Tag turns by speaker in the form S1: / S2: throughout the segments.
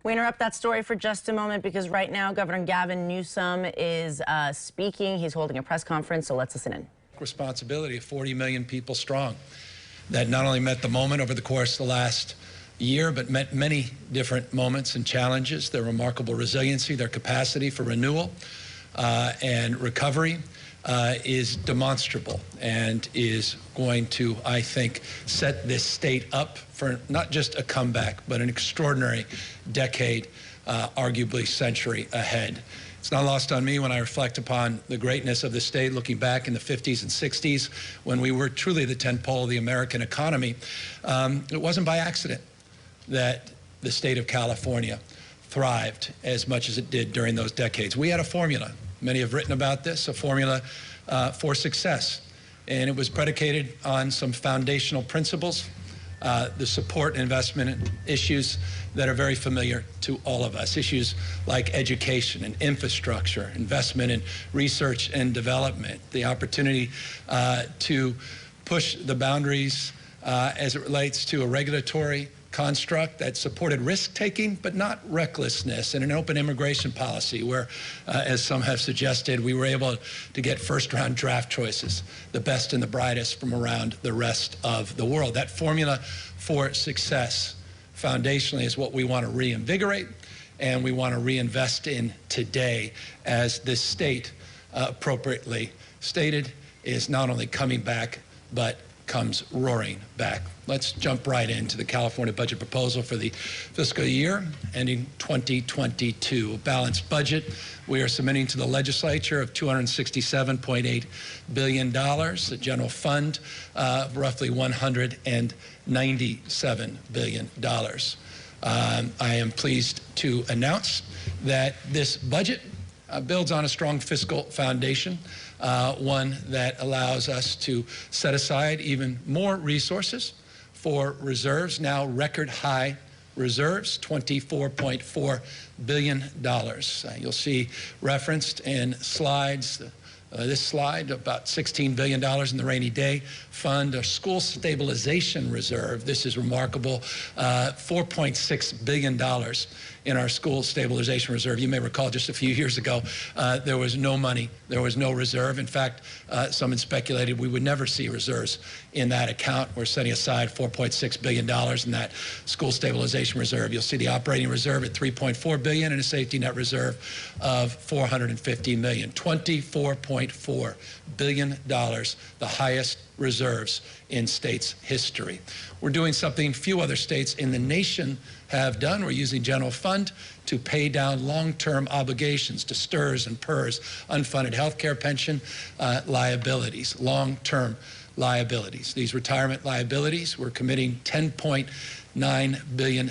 S1: We interrupt that story for just a moment because right now Governor Gavin Newsom is speaking. He's holding a press conference, so let's listen in.
S2: Responsibility of 40 million people strong that not only met the moment over the course of the last year, but met many different moments and challenges. Their remarkable resiliency, their capacity for renewal and recovery is demonstrable and is going to, I think, set this state up for not just a comeback, but an extraordinary decade, arguably century ahead. It's not lost on me when I reflect upon the greatness of the state, looking back in the 50s and 60s when we were truly the tentpole of the American economy. It wasn't by accident that the state of California thrived as much as it did during those decades. We had a formula. Many have written about this, a formula for success. And it was predicated on some foundational principles, the support and investment issues that are very familiar to all of us. Issues like education and infrastructure, investment in research and development, the opportunity to push the boundaries as it relates to a regulatory construct that supported risk-taking but not recklessness, and an open immigration policy where, as some have suggested, we were able to get first-round draft choices, the best and the brightest from around the rest of the world. That formula for success foundationally is what we want to reinvigorate and we want to reinvest in today, as this state, appropriately stated, is not only coming back but comes roaring back. Let's jump right into the California budget proposal for the fiscal year ending 2022. A balanced budget we are submitting to the legislature of $267.8 billion, a general fund of roughly $197 billion. I am pleased to announce that this budget builds on a strong fiscal foundation, one that allows us to set aside even more resources for reserves, now record high reserves, $24.4 billion. You'll see referenced in slides, this slide, about $16 billion in the rainy day fund, a school stabilization reserve. This is remarkable, $4.6 billion in our school stabilization reserve. You may recall just a few years ago, there was no money, there was no reserve. In fact, some had speculated we would never see reserves in that account. We're setting aside $4.6 billion in that school stabilization reserve. You'll see the operating reserve at $3.4 billion and a safety net reserve of $450 million. $24.4 billion, the highest reserves in states' history. We're doing something few other states in the nation have done. We're using general fund to pay down long-term obligations to STRS and PERS, unfunded health care pension liabilities, long-term liabilities. These retirement liabilities, we're committing $10.9 billion,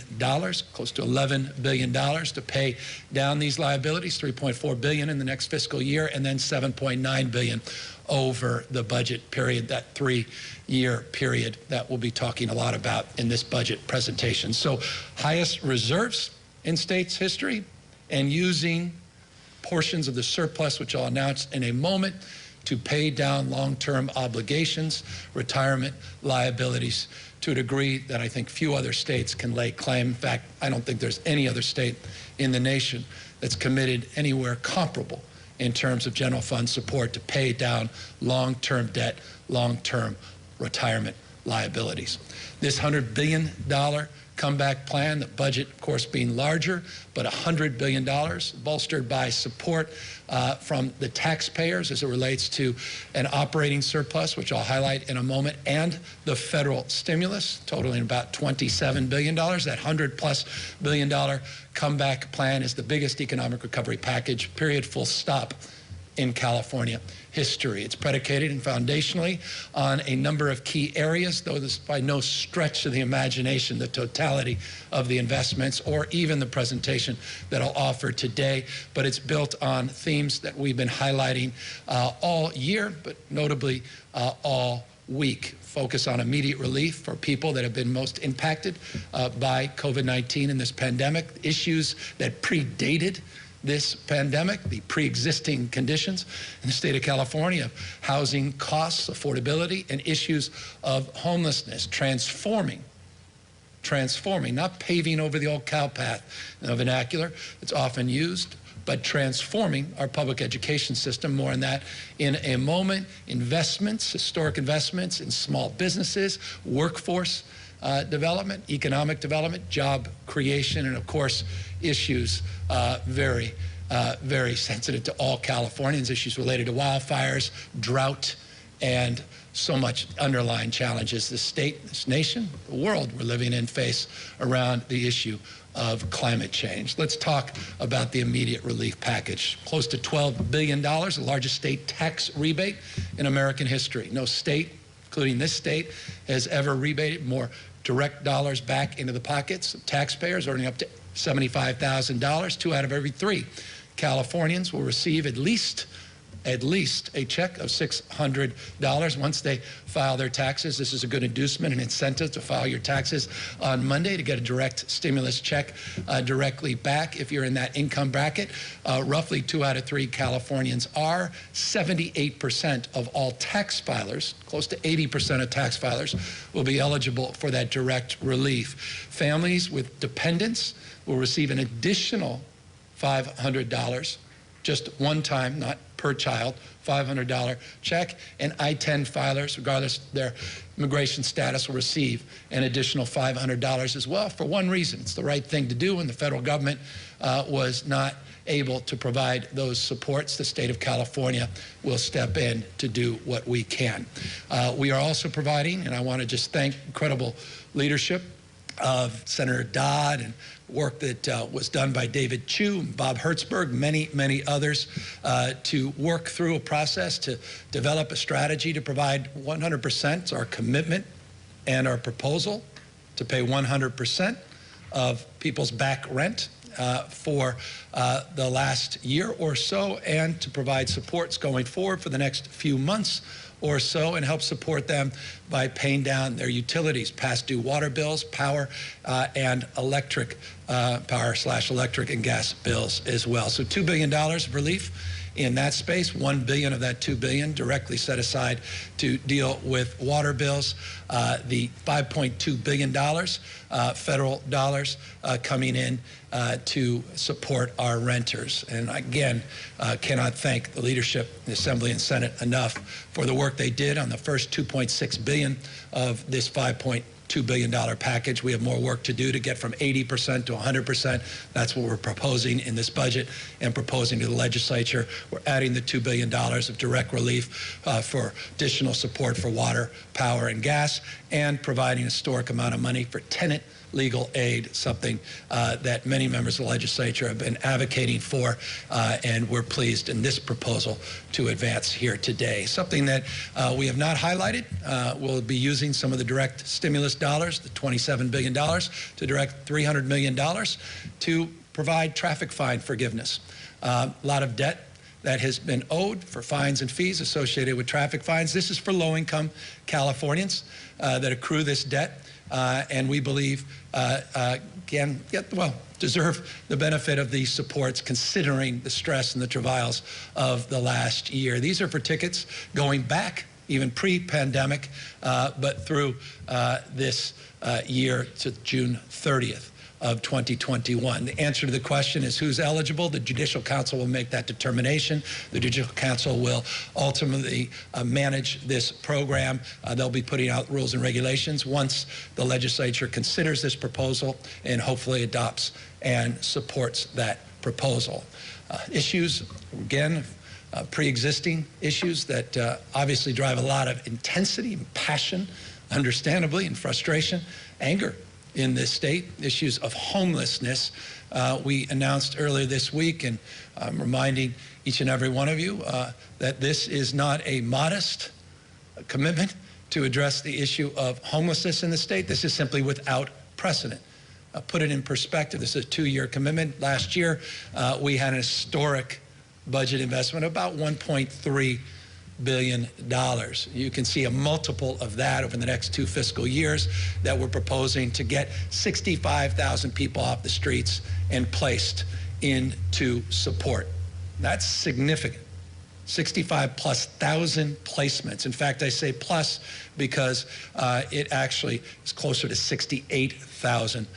S2: close to $11 billion to pay down these liabilities, $3.4 billion in the next fiscal year, and then $7.9 billion over the budget period, that 3-year period that we'll be talking a lot about in this budget presentation. So highest reserves in states' history, and using portions of the surplus, which I'll announce in a moment, to pay down long-term obligations, retirement liabilities, to a degree that I think few other states can lay claim. In fact, I don't think there's any other state in the nation that's committed anywhere comparable in terms of general fund support to pay down long-term debt, long-term retirement liabilities. This $100 billion comeback plan, the budget, of course, being larger, but $100 billion, bolstered by support from the taxpayers as it relates to an operating surplus, which I'll highlight in a moment, and the federal stimulus, totaling about $27 billion. That $100+ billion comeback plan is the biggest economic recovery package, period, full stop, in California history. It's predicated and foundationally on a number of key areas, though this by no stretch of the imagination, the totality of the investments or even the presentation that I'll offer today, but it's built on themes that we've been highlighting all year, but notably all week. Focus on immediate relief for people that have been most impacted by COVID-19 and this pandemic, issues that predated this pandemic, the pre-existing conditions in the state of California, housing costs, affordability, and issues of homelessness, transforming transforming, not paving over the old cow path in a vernacular it's often used, but transforming our public education system. More on that in a moment. Investments, historic investments in small businesses, workforce development, economic development, job creation, and of course, issues very sensitive to all Californians, issues related to wildfires, drought, and so much underlying challenges this state, this nation, the world we're living in face around the issue of climate change. Let's talk about the immediate relief package. Close to $12 billion, the largest state tax rebate in American history. No state, including this state, has ever rebated more direct dollars back into the pockets of taxpayers, earning up to $75,000. 2 out of every 3 Californians will receive at least a check of $600 once they file their taxes. This is a good inducement and incentive to file your taxes on Monday to get a direct stimulus check directly back if you're in that income bracket. Roughly 2 out of 3 Californians are. 78% of all tax filers, close to 80% of tax filers, will be eligible for that direct relief. Families with dependents will receive an additional $500, just one time, not per child, $500 check, and I-10 filers, regardless of their immigration status, will receive an additional $500 as well, for one reason. It's the right thing to do when the federal government was not able to provide those supports. The state of California will step in to do what we can. We are also providing, and I want to just thank incredible leadership of Senator Dodd and work that was done by David Chu, Bob Hertzberg, many others, to work through a process to develop a strategy to provide 100%, our commitment and our proposal to pay 100% of people's back rent for the last year or so, and to provide supports going forward for the next few months or so, and help support them by paying down their utilities, past due water bills, power and electric, power/electric and gas bills as well. So $2 billion of relief in that space. $1 billion of that $2 billion directly set aside to deal with water bills. The $5.2 billion federal dollars coming in to support our renters. And again, cannot thank the leadership in the Assembly and Senate enough for the work they did on the first $2.6 billion of this $5.2 billion package. We have more work to do to get from 80% to 100%. That's what we're proposing in this budget and proposing to the legislature. We're adding the $2 billion of direct relief for additional support for water, power, and gas, and providing a historic amount of money for tenant legal aid, something that many members of the legislature have been advocating for, and we're pleased in this proposal to advance here today. Something that we have not highlighted, we'll be using some of the direct stimulus dollars, the $27 billion, to direct $300 million to provide traffic fine forgiveness. A lot of debt that has been owed for fines and fees associated with traffic fines. This is for low-income Californians that accrue this debt. And we believe deserve the benefit of these supports, considering the stress and the travails of the last year. These are for tickets going back even pre-pandemic, but through this year to June 30th. Of 2021. The answer to the question is who's eligible. The Judicial Council will make that determination. The Judicial Council will ultimately manage this program. They'll be putting out rules and regulations once the legislature considers this proposal and hopefully adopts and supports that proposal. Issues, again, pre-existing issues that obviously drive a lot of intensity and passion, understandably, and frustration, anger in this state. Issues of homelessness. We announced earlier this week, and I'm reminding each and every one of you that this is not a modest commitment to address the issue of homelessness in the state. This is simply without precedent. Put it in perspective, this is a 2-year commitment. Last year, we had an historic budget investment of about $1.3 billion. You can see a multiple of that over the next 2 fiscal years that we're proposing to get 65,000 people off the streets and placed into support. That's significant. 65+ thousand placements. In fact, I say plus because it actually is closer to 68,000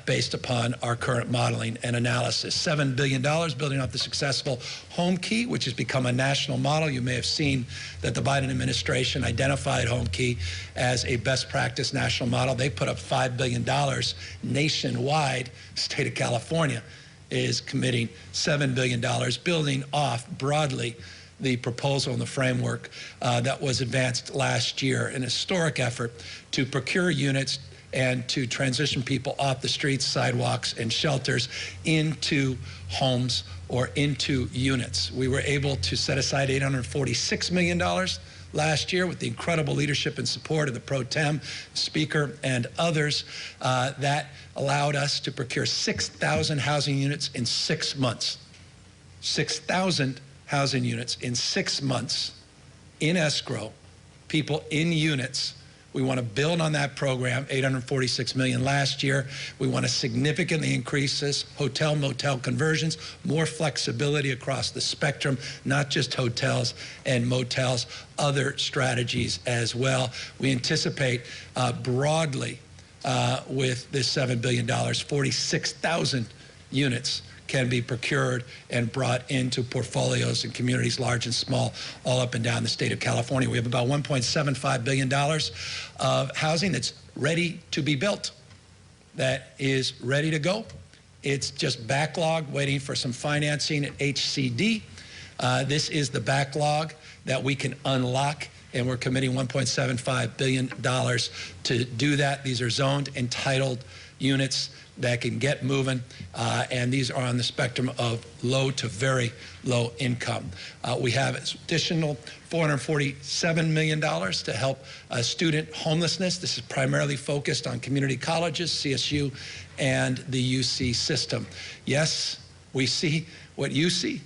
S2: based upon our current modeling and analysis. $7 billion building off the successful Home Key, which has become a national model. You may have seen that the Biden administration identified Home Key as a best practice national model. They put up $5 billion nationwide. State of California is committing $7 billion, building off broadly the proposal and the framework that was advanced last year, an historic effort to procure units and to transition people off the streets, sidewalks, and shelters into homes or into units. We were able to set aside $846 million last year with the incredible leadership and support of the Pro Tem Speaker and others. That allowed us to procure 6,000 housing units in 6 months. 6,000 housing units in 6 months in escrow, people in units. We want to build on that program, $846 million last year. We want to significantly increase this, hotel, motel conversions, more flexibility across the spectrum, not just hotels and motels, other strategies as well. We anticipate broadly with this $7 billion, 46,000 units can be procured and brought into portfolios and communities large and small all up and down the state of California. We have about $1.75 billion of housing that's ready to be built, that is ready to go. It's just backlog waiting for some financing at HCD. This is the backlog that we can unlock, and we're committing $1.75 billion to do that. These are zoned, entitled units that can get moving, and these are on the spectrum of low to very low income. We have additional $447 million to help student homelessness. This is primarily focused on community colleges, CSU, and the UC system. Yes, we see what you see.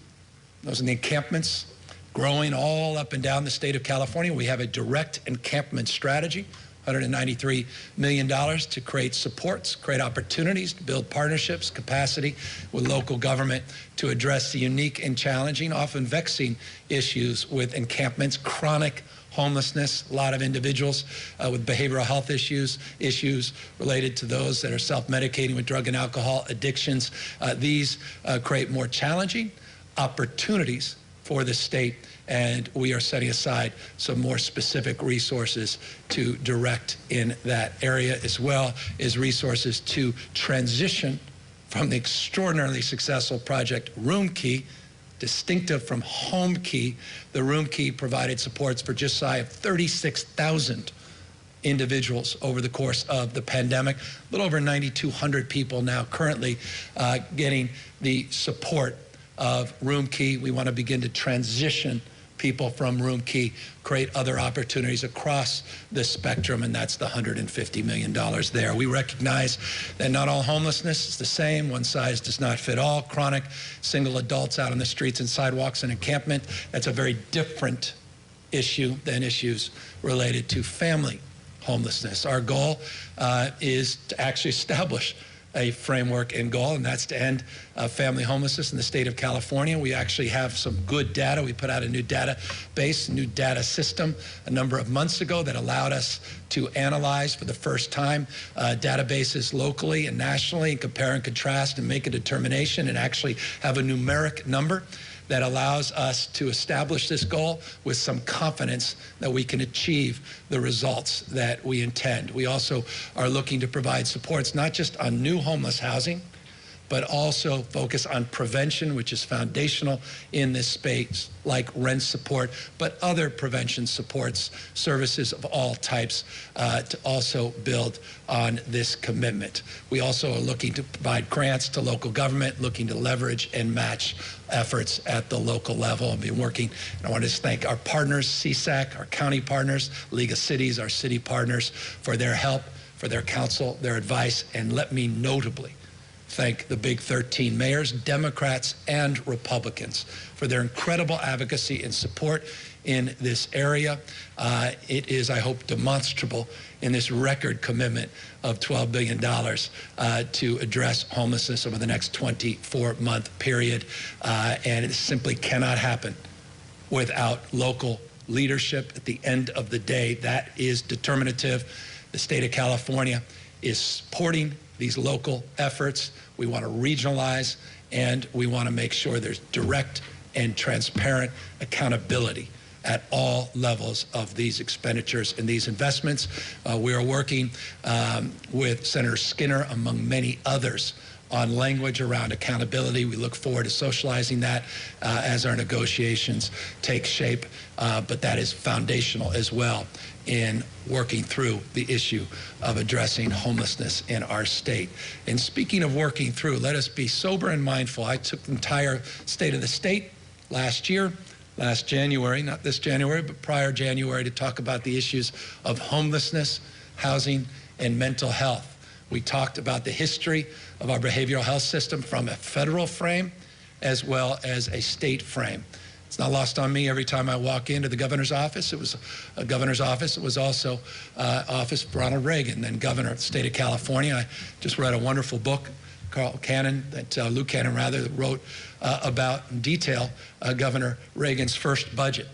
S2: Those are the encampments growing all up and down the state of California. We have a direct encampment strategy, $193 million to create supports, create opportunities to build partnerships, capacity with local government to address the unique and challenging, often vexing issues with encampments, chronic homelessness, a lot of individuals with behavioral health issues related to those that are self-medicating with drug and alcohol addictions. These create more challenging opportunities for the state, and we are setting aside some more specific resources to direct in that area, as well as resources to transition from the extraordinarily successful project Room Key, distinctive from Home Key. The Room Key provided supports for just shy of 36,000 individuals over the course of the pandemic. A little over 9,200 people now currently getting the support of Room Key. We want to begin to transition people from Room Key, create other opportunities across the spectrum, and that's the $150 million there. We recognize that not all homelessness is the same. One size does not fit all. Chronic single adults out on the streets and sidewalks and encampment, that's a very different issue than issues related to family homelessness. Our goal is to actually establish a framework and goal, and that's to end family homelessness in the state of California. We actually have some good data. We put out a new database, new data system a number of months ago that allowed us to analyze for the first time databases locally and nationally, and compare and contrast and make a determination and actually have a numeric number that allows us to establish this goal with some confidence that we can achieve the results that we intend. We also are looking to provide supports not just on new homeless housing, but also focus on prevention, which is foundational in this space, like rent support, but other prevention supports, services of all types, to also build on this commitment. We also are looking to provide grants to local government, looking to leverage and match efforts at the local level. I've been working, and I want to thank our partners, CSAC, our county partners, League of Cities, our city partners, for their help, for their counsel, their advice, and let me notably thank the Big 13 mayors, Democrats and Republicans, for their incredible advocacy and support in this area. It is, I hope, demonstrable in this record commitment of $12 billion to address homelessness over the next 24-month period. And it simply cannot happen without local leadership. At the end of the day, that is determinative. The state of California is supporting these local efforts. We want to regionalize, and we want to make sure there's direct and transparent accountability at all levels of these expenditures and these investments. We are working with Senator Skinner, among many others, on language around accountability. We look forward to socializing that as our negotiations take shape, but that is foundational as well in working through the issue of addressing homelessness in our state. And speaking of working through, let us be sober and mindful. I took the entire State of the State last January, not this January, but prior January, to talk about the issues of homelessness, housing, and mental health. We talked about the history of our behavioral health system from a federal frame as well as a state frame. It's not lost on me every time I walk into the governor's office. It was a governor's office. It was also office of Ronald Reagan, then governor of the state of California. I just read a wonderful book, Luke Cannon, that wrote about in detail Governor Reagan's first budget,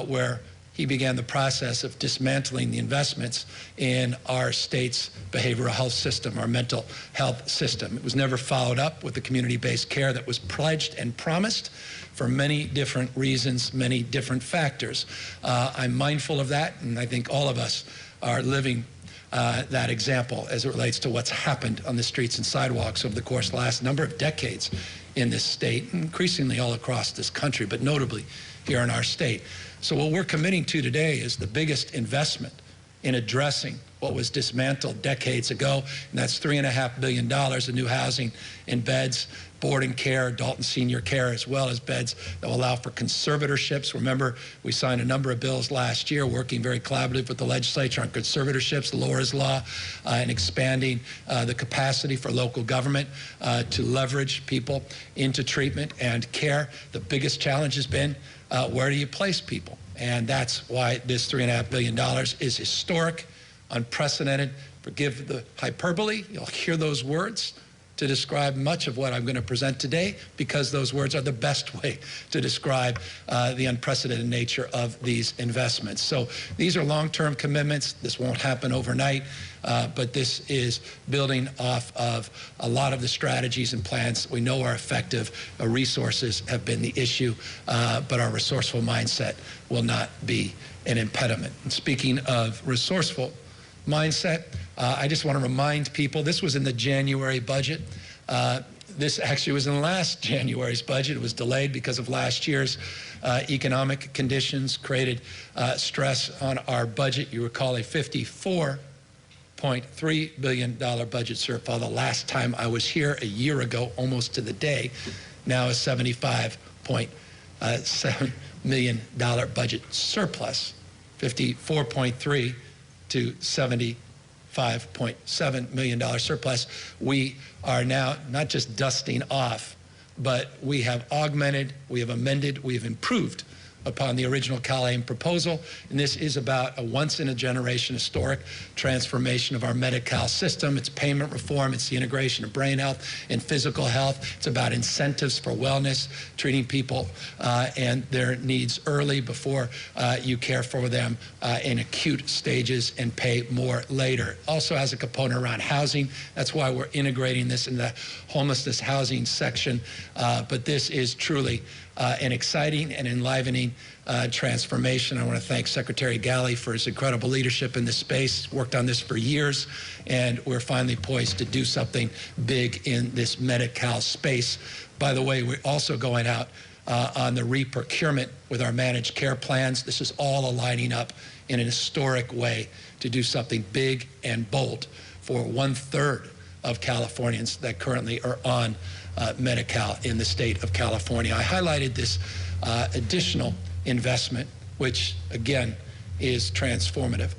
S2: where he began the process of dismantling the investments in our state's behavioral health system, our mental health system. It was never followed up with the community-based care that was pledged and promised for many different reasons, many different factors. I'm mindful of that, and I think all of us are living that example as it relates to what's happened on the streets and sidewalks over the course of the last number of decades in this state, increasingly all across this country, but notably here in our state. So what we're committing to today is the biggest investment in addressing what was dismantled decades ago, and that's $3.5 billion in new housing and beds, boarding care, adult and senior care, as well as beds that will allow for conservatorships. Remember, we signed a number of bills last year, working very collaboratively with the legislature on conservatorships, Laura's Law, and expanding the capacity for local government to leverage people into treatment and care. The biggest challenge has been where do you place people? And that's why this $3.5 billion is historic, unprecedented. Forgive the hyperbole. You'll hear those words to describe much of what I'm going to present today, because those words are the best way to describe the unprecedented nature of these investments. So these are long-term commitments. This won't happen overnight, but this is building off of a lot of the strategies and plans that we know are effective. Resources have been the issue, but our resourceful mindset will not be an impediment. And speaking of resourceful mindset, I just want to remind people, this was in the January budget. This actually was in last January's budget. It was delayed because of last year's economic conditions, created stress on our budget. You recall a $54.3 billion budget shortfall the last time I was here a year ago, almost to the day. Now a $75.7 million budget surplus, 54.3 to $75.7 million surplus. We are now not just dusting off, but we have augmented, we have amended, we have improved upon the original CalAIM proposal, and this is about a once-in-a-generation historic transformation of our Medi-Cal system. It's payment reform, it's the integration of brain health and physical health. It's about incentives for wellness, treating people and their needs early before you care for them in acute stages and pay more later. Also has a component around housing. That's why we're integrating this in the homelessness housing section, but this is truly an exciting and enlivening transformation. I want to thank Secretary Galley for his incredible leadership in this space. He's worked on this for years, and we're finally poised to do something big in this Medi-Cal space. By the way, we're also going out on the re-procurement with our managed care plans. This is all aligning up in an historic way to do something big and bold for 1/3 of Californians that currently are on Medi-Cal in the state of California. I highlighted this additional investment, which again is transformative.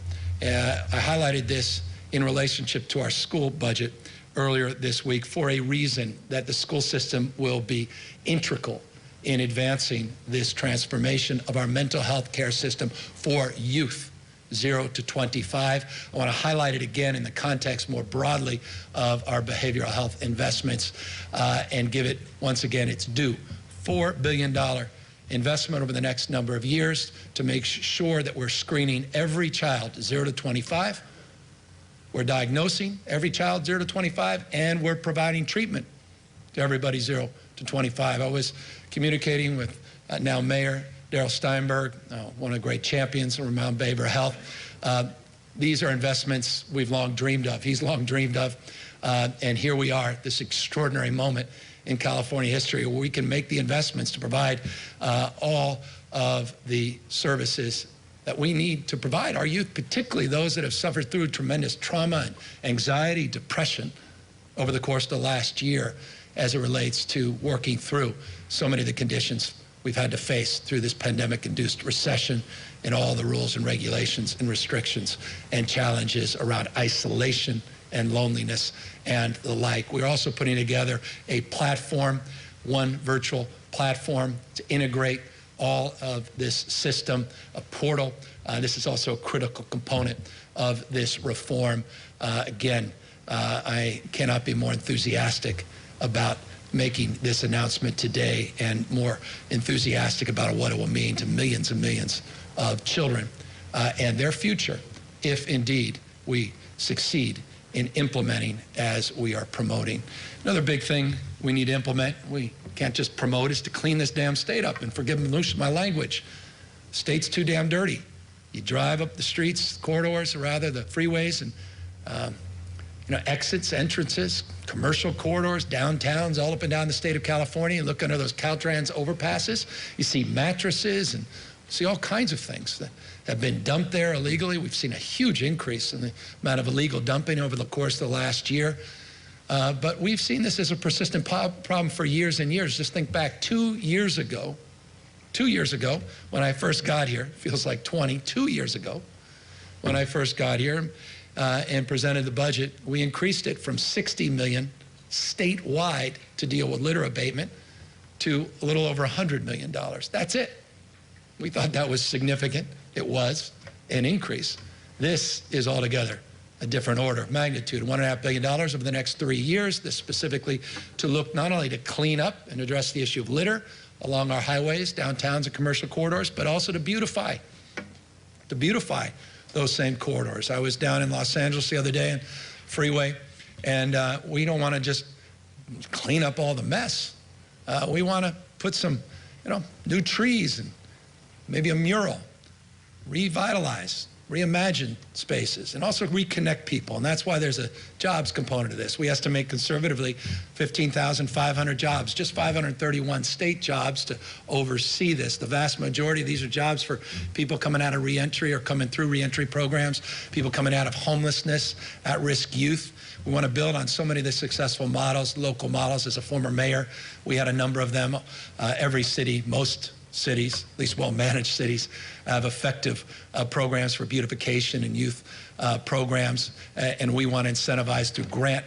S2: I highlighted this in relationship to our school budget earlier this week for a reason, that the school system will be integral in advancing this transformation of our mental health care system for youth 0 to 25. I want to highlight it again in the context more broadly of our behavioral health investments and give it once again its due. $4 billion investment over the next number of years to make sure that we're screening every child 0 to 25. We're diagnosing every child 0 to 25, and we're providing treatment to everybody 0 to 25. I was communicating with now Mayor Darrell Steinberg, one of the great champions of Mount Baber Health. These are investments we've long dreamed of. He's long dreamed of. And here we are, this extraordinary moment in California history where we can make the investments to provide all of the services that we need to provide our youth, particularly those that have suffered through tremendous trauma and anxiety, depression over the course of the last year as it relates to working through so many of the conditions we've had to face through this pandemic-induced recession and all the rules and regulations and restrictions and challenges around isolation and loneliness and the like. We're also putting together a platform, one virtual platform to integrate all of this system, a portal. This is also a critical component of this reform. Again, I cannot be more enthusiastic about making this announcement today and more enthusiastic about what it will mean to millions and millions of children and their future if indeed we succeed in implementing as we are promoting. Another big thing we need to implement, we can't just promote, is to clean this damn state up. And forgive my language, the state's too damn dirty. You drive up the streets, corridors, or rather the freeways, and exits, entrances, commercial corridors, downtowns, all up and down the state of California. You look under those Caltrans overpasses, you see mattresses and see all kinds of things that have been dumped there illegally. We've seen a huge increase in the amount of illegal dumping over the course of the last year. But we've seen this as a persistent problem for years and years. Just think back 2 years ago, when I first got here, feels like 22 years ago, when I first got here and presented the budget, we increased it from $60 million statewide to deal with litter abatement to a little over $100 million. That's it. We thought that was significant. It was an increase. This is altogether a different order of magnitude, $1.5 billion over the next 3 years. This specifically to look not only to clean up and address the issue of litter along our highways, downtowns, and commercial corridors, but also to beautify those same corridors. I was down in Los Angeles the other day on freeway, and we don't want to just clean up all the mess. We want to put some, new trees and maybe a mural, revitalize, reimagine spaces, and also reconnect people. And that's why there's a jobs component to this. We estimate conservatively 15,500 jobs, just 531 state jobs to oversee this. The vast majority of these are jobs for people coming out of reentry or coming through reentry programs, people coming out of homelessness, at-risk youth. We want to build on so many of the successful models, local models. As a former mayor, we had a number of them. Every city, most cities, at least well-managed cities, have effective programs for beautification and youth programs, and we want to incentivize through grant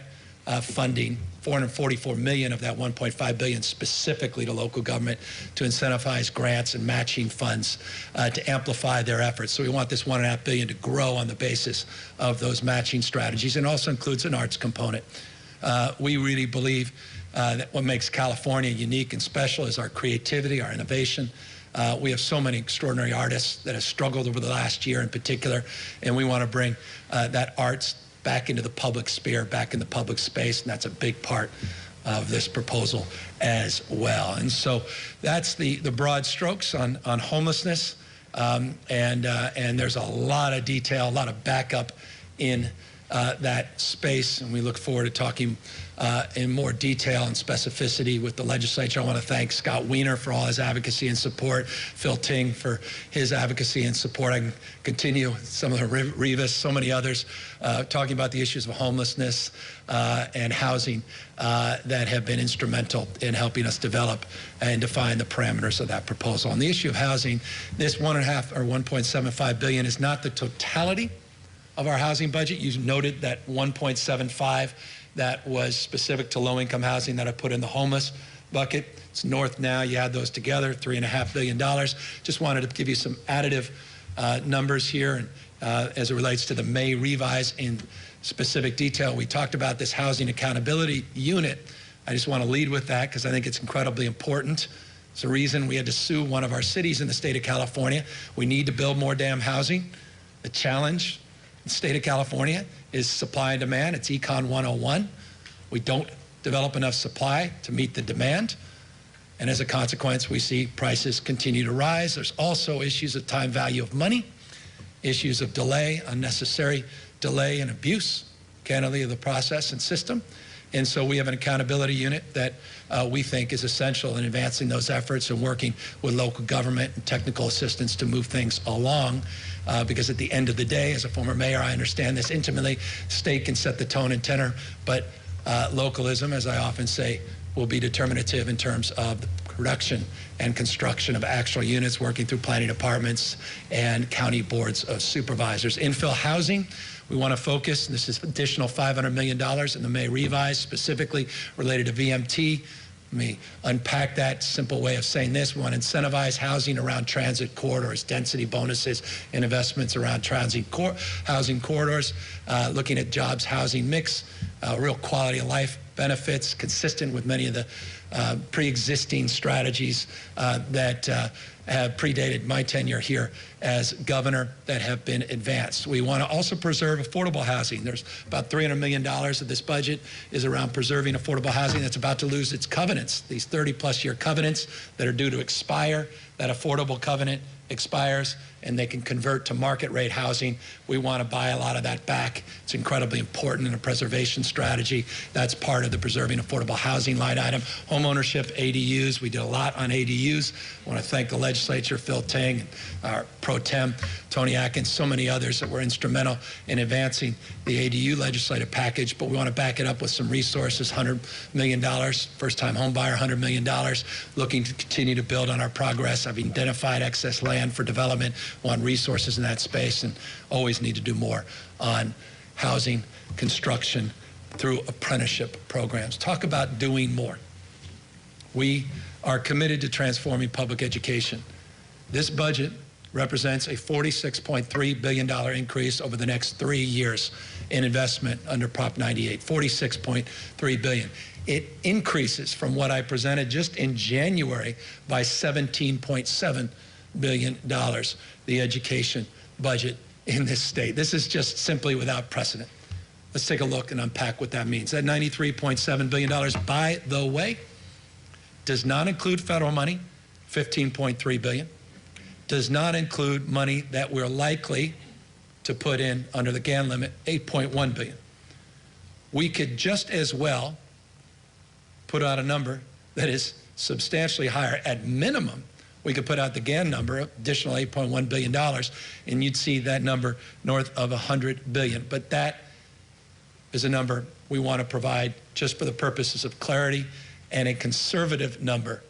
S2: funding, $444 million of that $1.5 billion specifically to local government to incentivize grants and matching funds to amplify their efforts. So we want this $1.5 billion to grow on the basis of those matching strategies, and also includes an arts component. We really believe that what makes California unique and special is our creativity, our innovation. We have so many extraordinary artists that have struggled over the last year in particular, and we want to bring that arts back into the public sphere, back in the public space, and that's a big part of this proposal as well. And so that's the broad strokes on homelessness, and there's a lot of detail, a lot of backup in that space, and we look forward to talking in more detail and specificity with the legislature. I want to thank Scott Wiener for all his advocacy and support, Phil Ting for his advocacy and support. I can continue some of the Rivas, so many others, talking about the issues of homelessness and housing that have been instrumental in helping us develop and define the parameters of that proposal. On the issue of housing, this $1.75 billion is not the totality of our housing budget. You noted that 1.75 that was specific to low-income housing that I put in the homeless bucket. It's north now. You add those together, $3.5 billion. Just wanted to give you some additive numbers here, and as it relates to the May revise in specific detail. We talked about this housing accountability unit. I just want to lead with that because I think it's incredibly important It's the reason we had to sue one of our cities in the state of California. We need to build more damn housing. The challenge in the state of California is supply and demand. It's Econ 101. We don't develop enough supply to meet the demand. And as a consequence, we see prices continue to rise. There's also issues of time value of money, issues of delay, unnecessary delay and abuse, candidly, of the process and system. And so we have an accountability unit that we think is essential in advancing those efforts and working with local government and technical assistance to move things along. Because at the end of the day, as a former mayor, I understand this intimately. State can set the tone and tenor, but localism, as I often say, will be determinative in terms of the production and construction of actual units, working through planning departments and county boards of supervisors. Infill housing, we want to focus, and this is additional $500 million in the May revise, specifically related to VMT. Let me unpack that simple way of saying this. We want to incentivize housing around transit corridors, density bonuses, and investments around housing corridors, looking at jobs housing mix, real quality of life benefits consistent with many of the pre-existing strategies that have predated my tenure here as governor that have been advanced. We want to also preserve affordable housing. There's about $300 million of this budget is around preserving affordable housing that's about to lose its covenants, these 30-plus year covenants that are due to expire. That affordable covenant expires and they can convert to market rate housing. We want to buy a lot of that back. It's incredibly important in a preservation strategy. That's part of the preserving affordable housing line item. Home ownership, ADUs. We did a lot on ADUs. I want to thank the legislature, Phil Ting, our pro tem, Tony Atkins, so many others that were instrumental in advancing the ADU legislative package, but we want to back it up with some resources, $100 million, first-time home buyer, $100 million, looking to continue to build on our progress. I've identified excess land for development, want resources in that space, and always need to do more on housing, construction, through apprenticeship programs. Talk about doing more. We are committed to transforming public education. This budget represents a $46.3 billion increase over the next 3 years in investment under Prop 98, $46.3 billion. It increases from what I presented just in January by $17.7 billion, the education budget in this state. This is just simply without precedent. Let's take a look and unpack what that means. That $93.7 billion, by the way, does not include federal money, $15.3 billion. Does not include money that we're likely to put in under the GAN limit, $8.1 billion. We could just as well put out a number that is substantially higher. At minimum, we could put out the GAN number, additional $8.1 billion, and you'd see that number north of $100 billion. But that is a number we want to provide just for the purposes of clarity, and a conservative number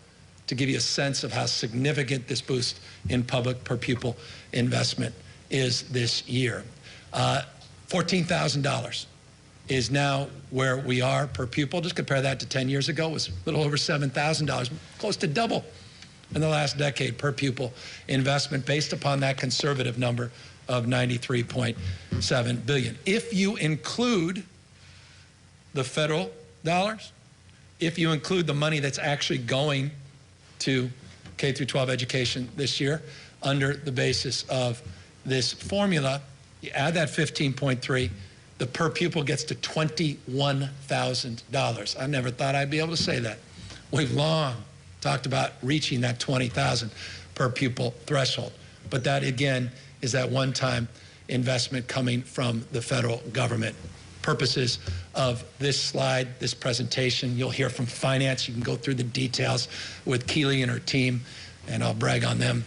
S2: to give you a sense of how significant this boost in public per pupil investment is this year. $14,000 is now where we are per pupil. Just compare that to 10 years ago. It was a little over $7,000, close to double in the last decade per pupil investment based upon that conservative number of $93.7 billion. If you include the federal dollars, if you include the money that's actually going to K through 12 education this year under the basis of this formula, you add that 15.3, the per pupil gets to $21,000. I never thought I'd be able to say that. We've long talked about reaching that 20,000 per pupil threshold. But that, again, is that one-time investment coming from the federal government. Purposes of this slide, this presentation, you'll hear from finance. You can go through the details with Keely and her team, and I'll brag on them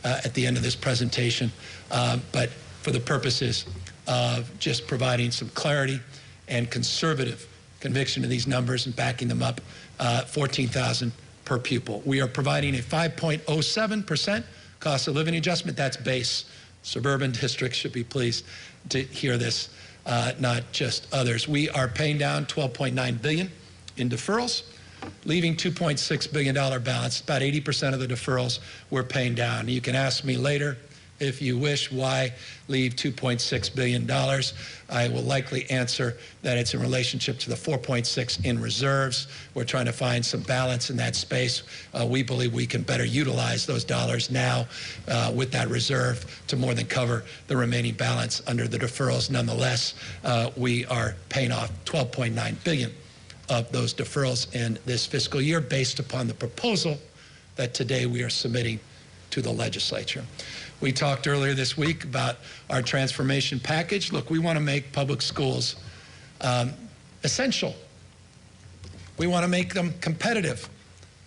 S2: at the end of this presentation. But for the purposes of just providing some clarity and conservative conviction to these numbers and backing them up, 14,000 per pupil. We are providing a 5.07% cost of living adjustment. That's base. Suburban districts should be pleased to hear this, not just others. We are paying down $12.9 billion in deferrals, leaving $2.6 billion balance. About 80% of the deferrals we're paying down. You can ask me later if you wish, why leave $2.6 billion? I will likely answer that it's in relationship to the 4.6 in reserves. We're trying to find some balance in that space. We believe we can better utilize those dollars now with that reserve to more than cover the remaining balance under the deferrals. Nonetheless, we are paying off $12.9 billion of those deferrals in this fiscal year based upon the proposal that today we are submitting to the legislature. We talked earlier this week about our transformation package. Look, we want to make public schools essential. We want to make them competitive.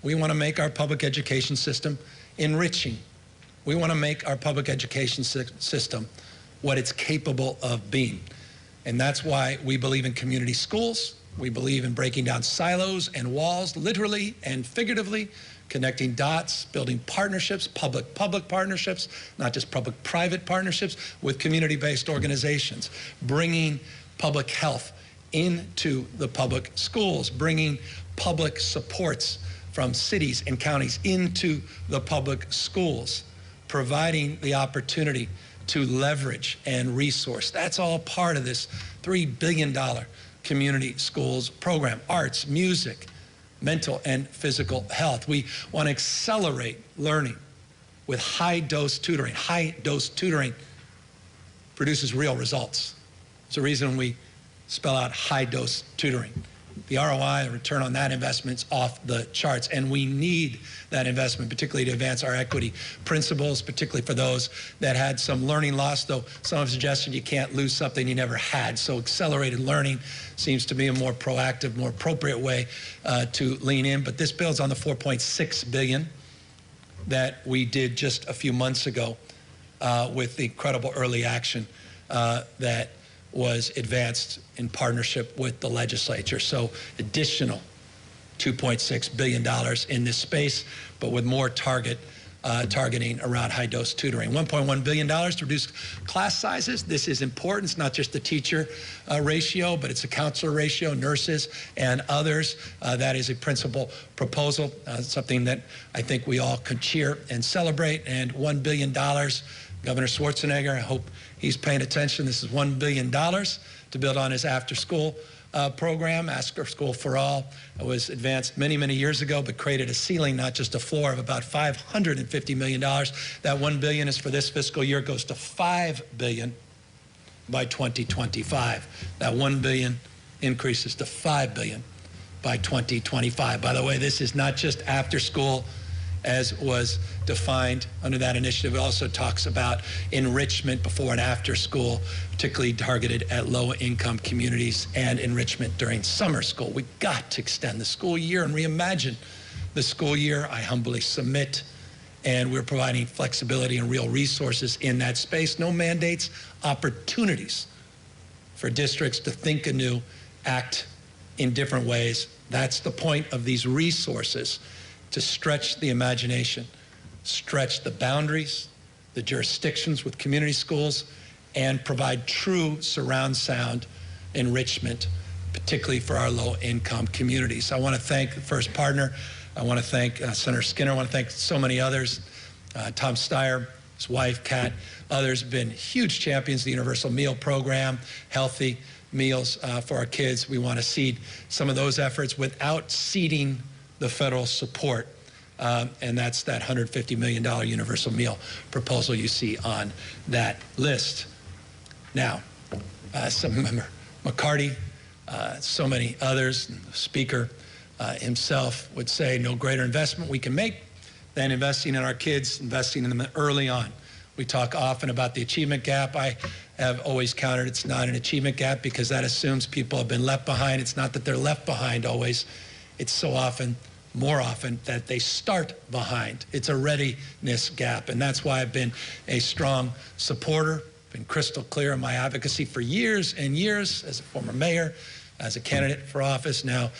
S2: We want to make our public education system enriching. We want to make our public education system what it's capable of being. And that's why we believe in community schools. We believe in breaking down silos and walls, literally and figuratively, connecting dots, building partnerships, public-public partnerships, not just public-private partnerships, with community-based organizations, bringing public health into the public schools, bringing public supports from cities and counties into the public schools, providing the opportunity to leverage and resource. That's all part of this $3 billion community schools program. Arts, music, mental and physical health. We want to accelerate learning with high-dose tutoring. High-dose tutoring produces real results. It's the reason we spell out high-dose tutoring. The ROI, the return on that investment, is off the charts, and we need that investment, particularly to advance our equity principles, particularly for those that had some learning loss, though some have suggested you can't lose something you never had. So accelerated learning seems to be a more proactive, more appropriate way to lean in. But this builds on the $4.6 billion that we did just a few months ago with the incredible early action that was advanced in partnership with the legislature. So additional $2.6 billion in this space, but with more targeting around high-dose tutoring. $1.1 billion to reduce class sizes. This is important. It's not just the teacher ratio, but it's a counselor ratio, nurses, and others. That is a principal proposal, something that I think we all could cheer and celebrate. And $1 billion, Governor Schwarzenegger, I hope he's paying attention. This is $1 billion to build on his after-school program. After School for All was advanced many, many years ago, but created a ceiling, not just a floor, of about $550 million. That $1 billion is for this fiscal year, goes to $5 billion by 2025. That $1 billion increases to $5 billion by 2025. By the way, this is not just after school as was defined under that initiative. It also talks about enrichment before and after school, particularly targeted at low-income communities, and enrichment during summer school. We've got to extend the school year and reimagine the school year, I humbly submit, and we're providing flexibility and real resources in that space. No mandates, opportunities for districts to think anew, act in different ways. That's the point of these resources, to stretch the imagination, stretch the boundaries, the jurisdictions with community schools, and provide true surround sound enrichment, particularly for our low-income communities. I want to thank the first partner. I want to thank Senator Skinner. I want to thank so many others. Tom Steyer, his wife, Kat, others have been huge champions of the Universal Meal Program, healthy meals for our kids. We want to seed some of those efforts without ceding the federal support, and that's that $150 million universal meal proposal you see on that list. Now, some member McCarty, so many others, the Speaker himself would say no greater investment we can make than investing in our kids, investing in them early on. We talk often about the achievement gap. I have always countered it's not an achievement gap, because that assumes people have been left behind. It's not that they're left behind always. It's so often, more often, that they start behind. It's a readiness gap, and that's why I've been a strong supporter, been crystal clear in my advocacy for years and years as a former mayor, as a candidate for office, now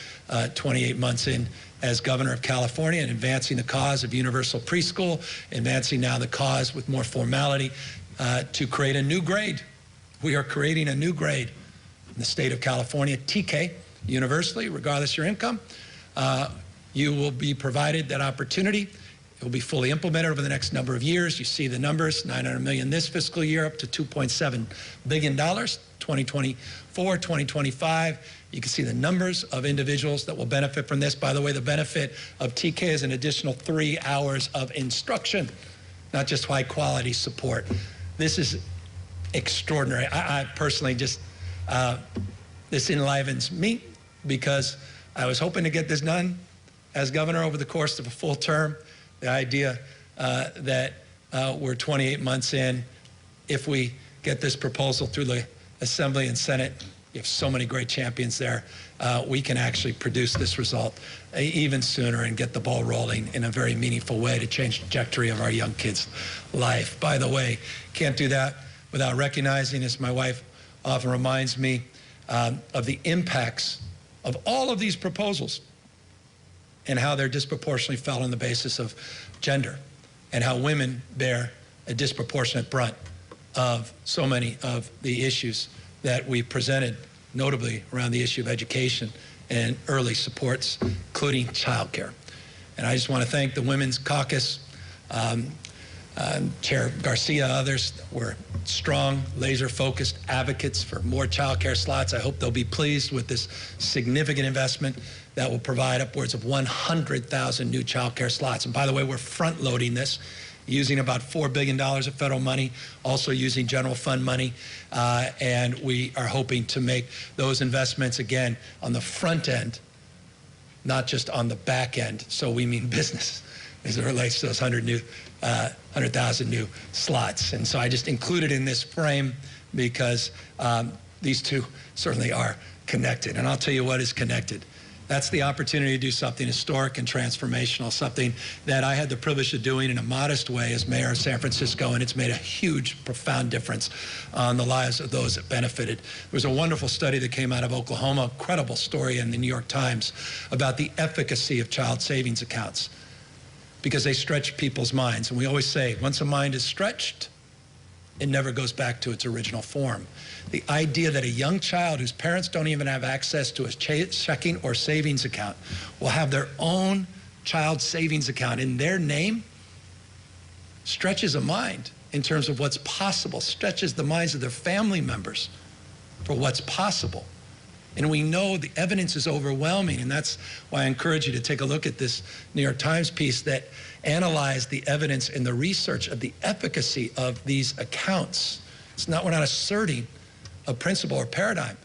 S2: 28 months in as governor of California, and advancing the cause of universal preschool, advancing now the cause with more formality to create a new grade. We are creating a new grade in the state of California, TK, universally, regardless of your income. You will be provided that opportunity It will be fully implemented over the next number of years. You see the numbers, $900 million this fiscal year, up to $2.7 billion, 2024, 2025. You can see the numbers of individuals that will benefit from this. By the way, the benefit of TK is an additional 3 hours of instruction, not just high quality support. This is extraordinary. I personally just, this enlivens me because I was hoping to get this done as governor over the course of a full term. The idea that we're 28 months in, if we get this proposal through the Assembly and Senate, you have so many great champions there, we can actually produce this result even sooner and get the ball rolling in a very meaningful way to change the trajectory of our young kids' life. By the way, can't do that without recognizing, as my wife often reminds me, of the impacts of all of these proposals and how they're disproportionately felt on the basis of gender and how women bear a disproportionate brunt of so many of the issues that we presented, notably around the issue of education and early supports, including childcare. And I just want to thank the Women's Caucus, Chair Garcia, others were strong, laser-focused advocates for more childcare slots. I hope they'll be pleased with this significant investment that will provide upwards of 100,000 new childcare slots. And by the way, we're front-loading this, using about $4 billion of federal money, also using general fund money, and we are hoping to make those investments, again, on the front end, not just on the back end. So we mean business as it relates to those 100,000 new slots. And so I just included in this frame because these two certainly are connected. And I'll tell you what is connected. That's the opportunity to do something historic and transformational, something that I had the privilege of doing in a modest way as mayor of San Francisco, and it's made a huge, profound difference on the lives of those that benefited. There was a wonderful study that came out of Oklahoma, a credible story in the New York Times, about the efficacy of child savings accounts, because they stretch people's minds. And we always say, once a mind is stretched, it never goes back to its original form. The idea that a young child whose parents don't even have access to a checking or savings account will have their own child savings account in their name stretches a mind in terms of what's possible, stretches the minds of their family members for what's possible. And we know the evidence is overwhelming, and that's why I encourage you to take a look at this New York Times piece that analyzed the evidence and the research of the efficacy of these accounts. We're not asserting a principle or paradigm,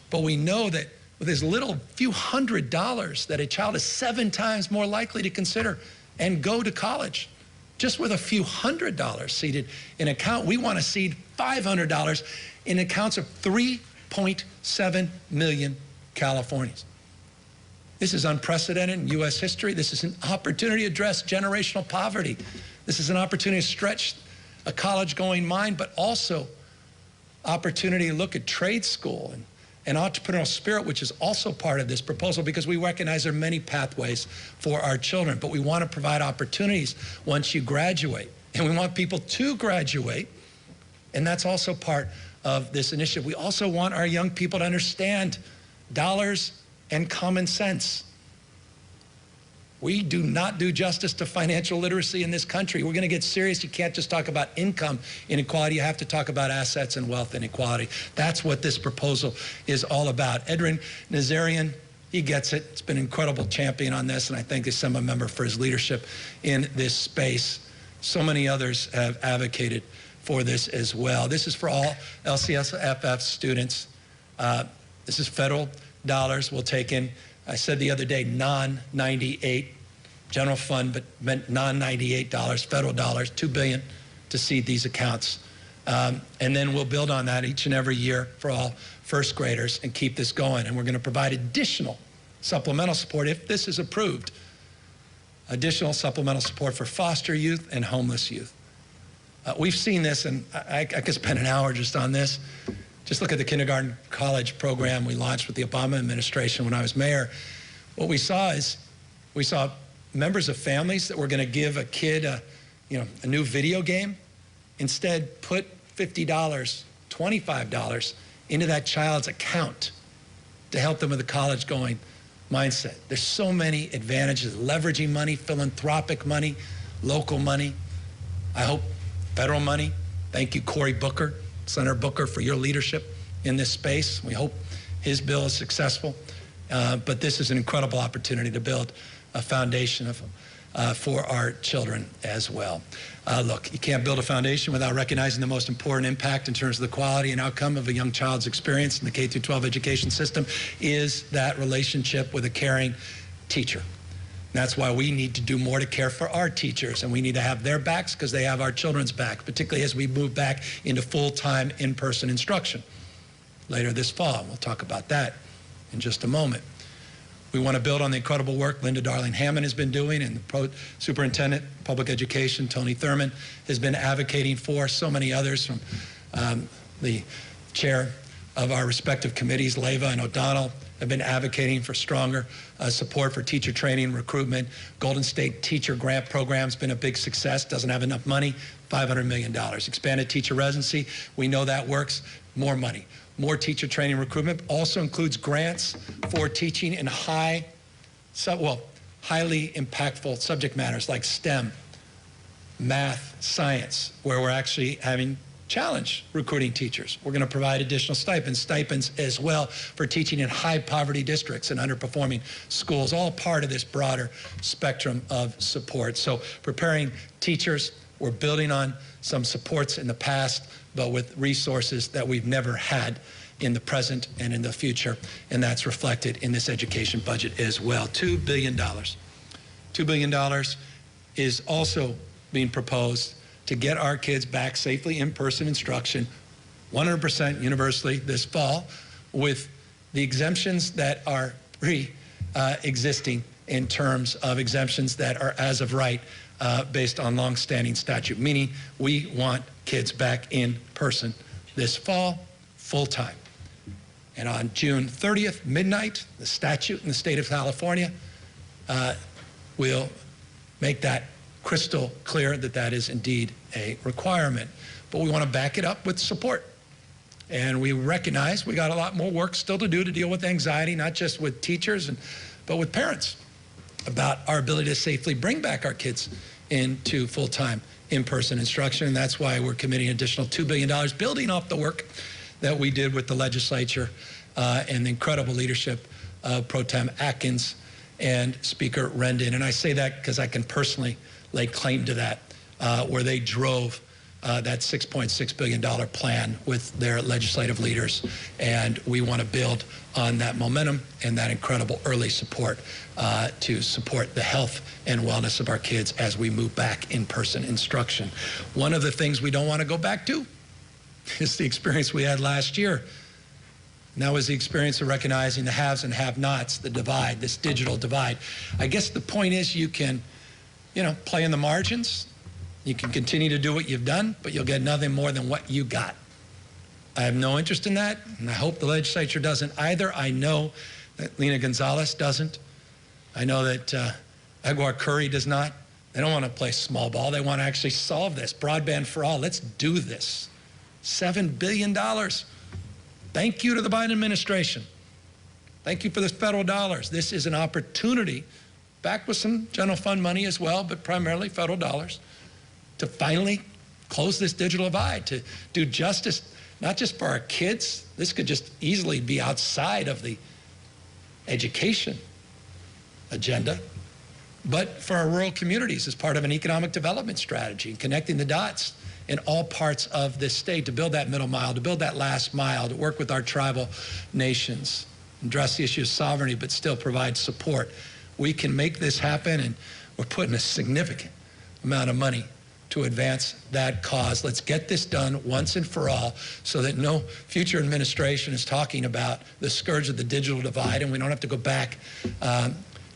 S2: but we know that with as little few $100s that a child is 7 times more likely to consider and go to college. Just with a few $100s seeded in an account, we want to seed $500 in accounts of 3.7 million Californians. This is unprecedented in U.S. history. This is an opportunity to address generational poverty. This is an opportunity to stretch a college-going mind, but also opportunity to look at trade school and entrepreneurial spirit, which is also part of this proposal, because we recognize there are many pathways for our children, but we want to provide opportunities once you graduate. And we want people to graduate, and that's also part of this initiative. We also want our young people to understand dollars and common sense. We do not do justice to financial literacy in this country. We're going to get serious. You can't just talk about income inequality. You have to talk about assets and wealth inequality. That's what this proposal is all about. Edwin Nazarian, he gets it. It's been an incredible champion on this, and I thank the Assembly member for his leadership in this space. So many others have advocated for this as well. This is for all LCSFF students. This is federal dollars we'll take in. I said the other day, non-98 general fund, but meant non-98 federal dollars, $2 billion to seed these accounts. And then we'll build on that each and every year for all first graders and keep this going. And we're going to provide additional supplemental support if this is approved, additional supplemental support for foster youth and homeless youth. We've seen this, and I could spend an hour just on this. Just look at the kindergarten college program we launched with the Obama administration when I was mayor. What we saw is, we saw members of families that were going to give a kid a new video game, instead put $50, $25 into that child's account to help them with a college-going mindset. There's so many advantages, leveraging money, philanthropic money, local money, I hope federal money. Thank you, Cory Booker, Senator Booker, for your leadership in this space. We hope his bill is successful. But this is an incredible opportunity to build a foundation for our children as well. Look, you can't build a foundation without recognizing the most important impact in terms of the quality and outcome of a young child's experience in the K-12 education system is that relationship with a caring teacher. And that's why we need to do more to care for our teachers, and we need to have their backs because they have our children's back, particularly as we move back into full-time in-person instruction later this fall. We'll talk about that in just a moment. We want to build on the incredible work Linda Darling-Hammond has been doing, and the Superintendent of Public Education, Tony Thurmond, has been advocating for. So many others from the chair of our respective committees, Leva and O'Donnell, have been advocating for stronger support for teacher training, recruitment. Golden State Teacher Grant Program's been a big success, doesn't have enough money, $500 million. Expanded teacher residency, we know that works, more money. More teacher training recruitment also includes grants for teaching in highly impactful subject matters like STEM, math, science, where we're actually having challenge recruiting teachers. We're going to provide additional stipends as well for teaching in high poverty districts and underperforming schools, all part of this broader spectrum of support. So preparing teachers, we're building on some supports in the past, but with resources that we've never had in the present and in the future, and that's reflected in this education budget as well. $2 billion. $2 billion is also being proposed to get our kids back safely in-person instruction, 100% universally this fall, with the exemptions that are existing in terms of exemptions that are as of right based on long-standing statute, meaning we want kids back in person this fall, full-time. And on June 30th, midnight, the statute in the state of California will make that crystal clear that that is indeed a requirement. But we want to back it up with support. And we recognize we got a lot more work still to do to deal with anxiety, not just with teachers, but with parents, about our ability to safely bring back our kids into full-time in-person instruction. And that's why we're committing an additional $2 billion, building off the work that we did with the legislature and the incredible leadership of Pro Tem Atkins and Speaker Rendon. And I say that because I can personally lay claim to that, where they drove that $6.6 billion plan with their legislative leaders. And we want to build on that momentum and that incredible early support to support the health and wellness of our kids as we move back in-person instruction. One of the things we don't want to go back to is the experience we had last year. And that was the experience of recognizing the haves and have-nots, the divide, this digital divide. I guess the point is you can, play in the margins. You can continue to do what you've done, but you'll get nothing more than what you got. I have no interest in that, and I hope the legislature doesn't either. I know that Lena Gonzalez doesn't. I know that Edward Curry does not. They don't want to play small ball. They want to actually solve this. Broadband for all. Let's do this. $7 billion. Thank you to the Biden administration. Thank you for the federal dollars. This is an opportunity, backed with some general fund money as well, but primarily federal dollars, to finally close this digital divide, to do justice, not just for our kids. This could just easily be outside of the education agenda, but for our rural communities as part of an economic development strategy, connecting the dots in all parts of this state to build that middle mile, to build that last mile, to work with our tribal nations, address the issue of sovereignty, but still provide support. We can make this happen, and we're putting a significant amount of money to advance that cause. Let's get this done once and for all so that no future administration is talking about the scourge of the digital divide, and we don't have to go back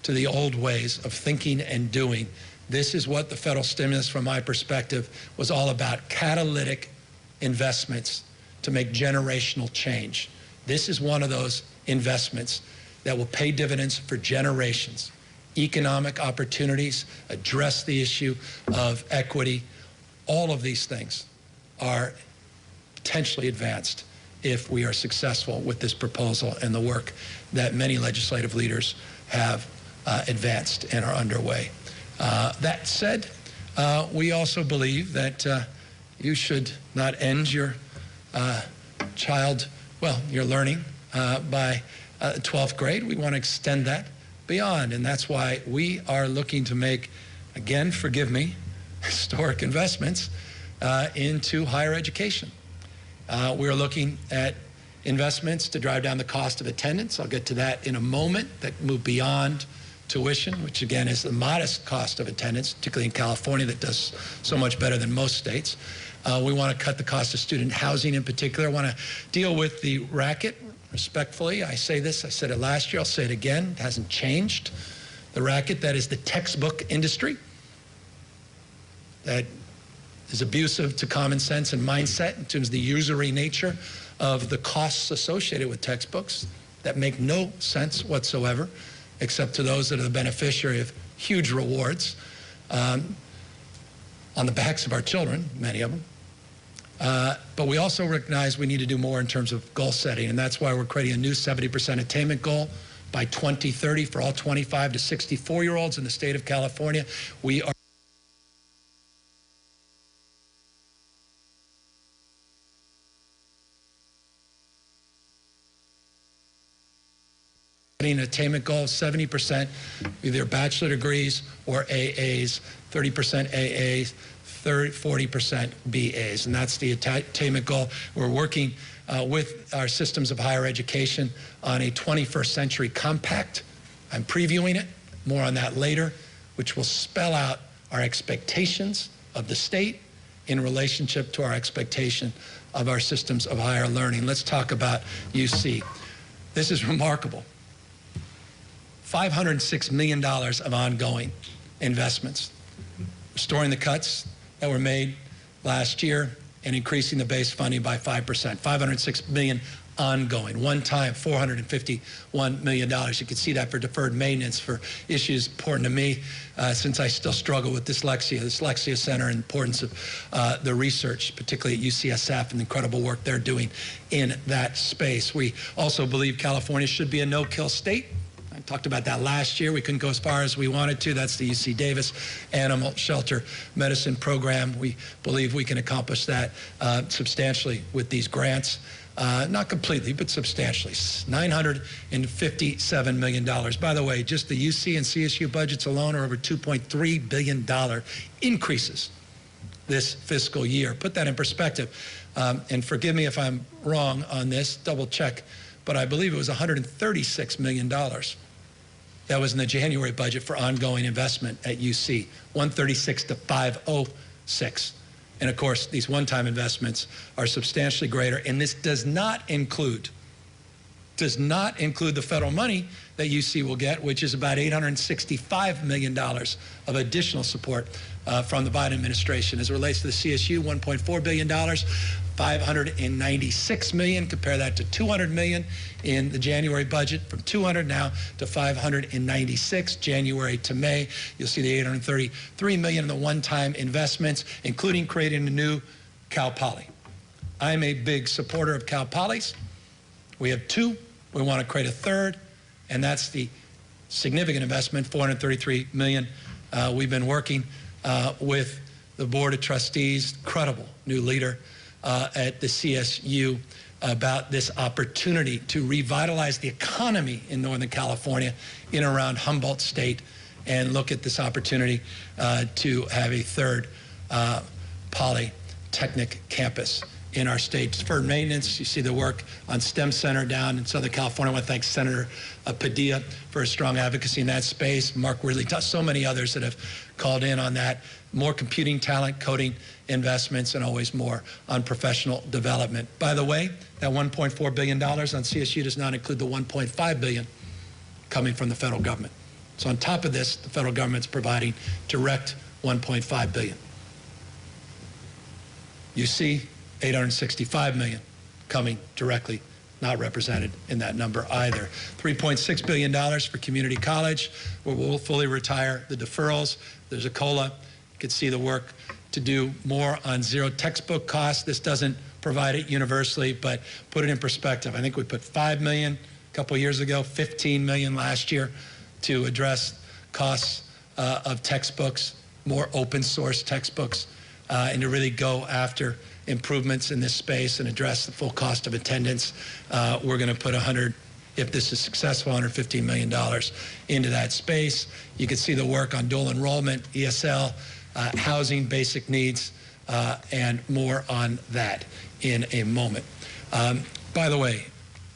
S2: to the old ways of thinking and doing. This is what the federal stimulus, from my perspective, was all about: catalytic investments to make generational change. This is one of those investments that will pay dividends for generations. Economic opportunities, address the issue of equity. All of these things are potentially advanced if we are successful with this proposal and the work that many legislative leaders have advanced and are underway. That said, We also believe that you should not end your your learning by 12th grade. We want to extend that beyond, and that's why we are looking to make, again, forgive me, historic investments into higher education. We're looking at investments to drive down the cost of attendance. I'll get to that in a moment, that move beyond tuition, which again is the modest cost of attendance, particularly in California that does so much better than most states. We want to cut the cost of student housing in particular. I want to deal with the racket respectfully. I say this, I said it last year, I'll say it again, it hasn't changed. The racket that is the textbook industry, that is abusive to common sense and mindset in terms of the usury nature of the costs associated with textbooks that make no sense whatsoever, except to those that are the beneficiary of huge rewards on the backs of our children, many of them. But we also recognize we need to do more in terms of goal setting, and that's why we're creating a new 70% attainment goal by 2030 for all 25 to 64-year-olds in the state of California. We are an attainment goal of 70%, either bachelor degrees or AAs, 30% AAs, 40% BAs, and that's the attainment goal. We're working with our systems of higher education on a 21st century compact. I'm previewing it, more on that later, which will spell out our expectations of the state in relationship to our expectation of our systems of higher learning. Let's talk about UC. This is remarkable. $506 million of ongoing investments, restoring the cuts that were made last year and increasing the base funding by 5%. $506 million ongoing, one time $451 million. You can see that for deferred maintenance for issues important to me since I still struggle with dyslexia, the Dyslexia Center, and the importance of the research, particularly at UCSF, and the incredible work they're doing in that space. We also believe California should be a no-kill state. I talked about that last year. We couldn't go as far as we wanted to. That's the UC Davis Animal Shelter Medicine Program. We believe we can accomplish that substantially with these grants. Not completely, but substantially. $957 million. By the way, just the UC and CSU budgets alone are over $2.3 billion increases this fiscal year. Put that in perspective. And forgive me if I'm wrong on this, double check, but I believe it was $136 million. That was in the January budget for ongoing investment at UC, 136 to 506. And of course, these one-time investments are substantially greater, and this does not include the federal money that UC will get, which is about $865 million of additional support from the Biden administration. As it relates to the CSU, $1.4 billion, $596 million. Compare that to $200 million in the January budget, from $200 now to $596, January to May. You'll see the $833 million in the one-time investments, including creating a new Cal Poly. I'm a big supporter of Cal Polys. We have two. We want to create a third, and that's the significant investment, $433 million. We've been working with the Board of Trustees, incredible new leader at the CSU, about this opportunity to revitalize the economy in Northern California in and around Humboldt State, and look at this opportunity to have a third polytechnic campus in our state. Deferred maintenance, you see the work on STEM Center down in Southern California. I want to thank Senator Padilla for his strong advocacy in that space. Mark Ridley, so many others that have called in on that. More computing talent, coding investments, and always more on professional development. By the way, that $1.4 billion on CSU does not include the $1.5 billion coming from the federal government. So on top of this, the federal government's providing direct $1.5 billion. You see $865 million coming directly, not represented in that number either. $3.6 billion for community college, where we'll fully retire the deferrals. There's a COLA. You can see the work to do more on zero textbook costs. This doesn't provide it universally, but put it in perspective. I think we put $5 million a couple years ago, $15 million last year to address costs of textbooks. more open source textbooks, and to really go after improvements in this space and address the full cost of attendance. We're going to put if this is successful, $115 million into that space. You can see the work on dual enrollment, ESL, housing, basic needs, and more on that in a moment. By the way,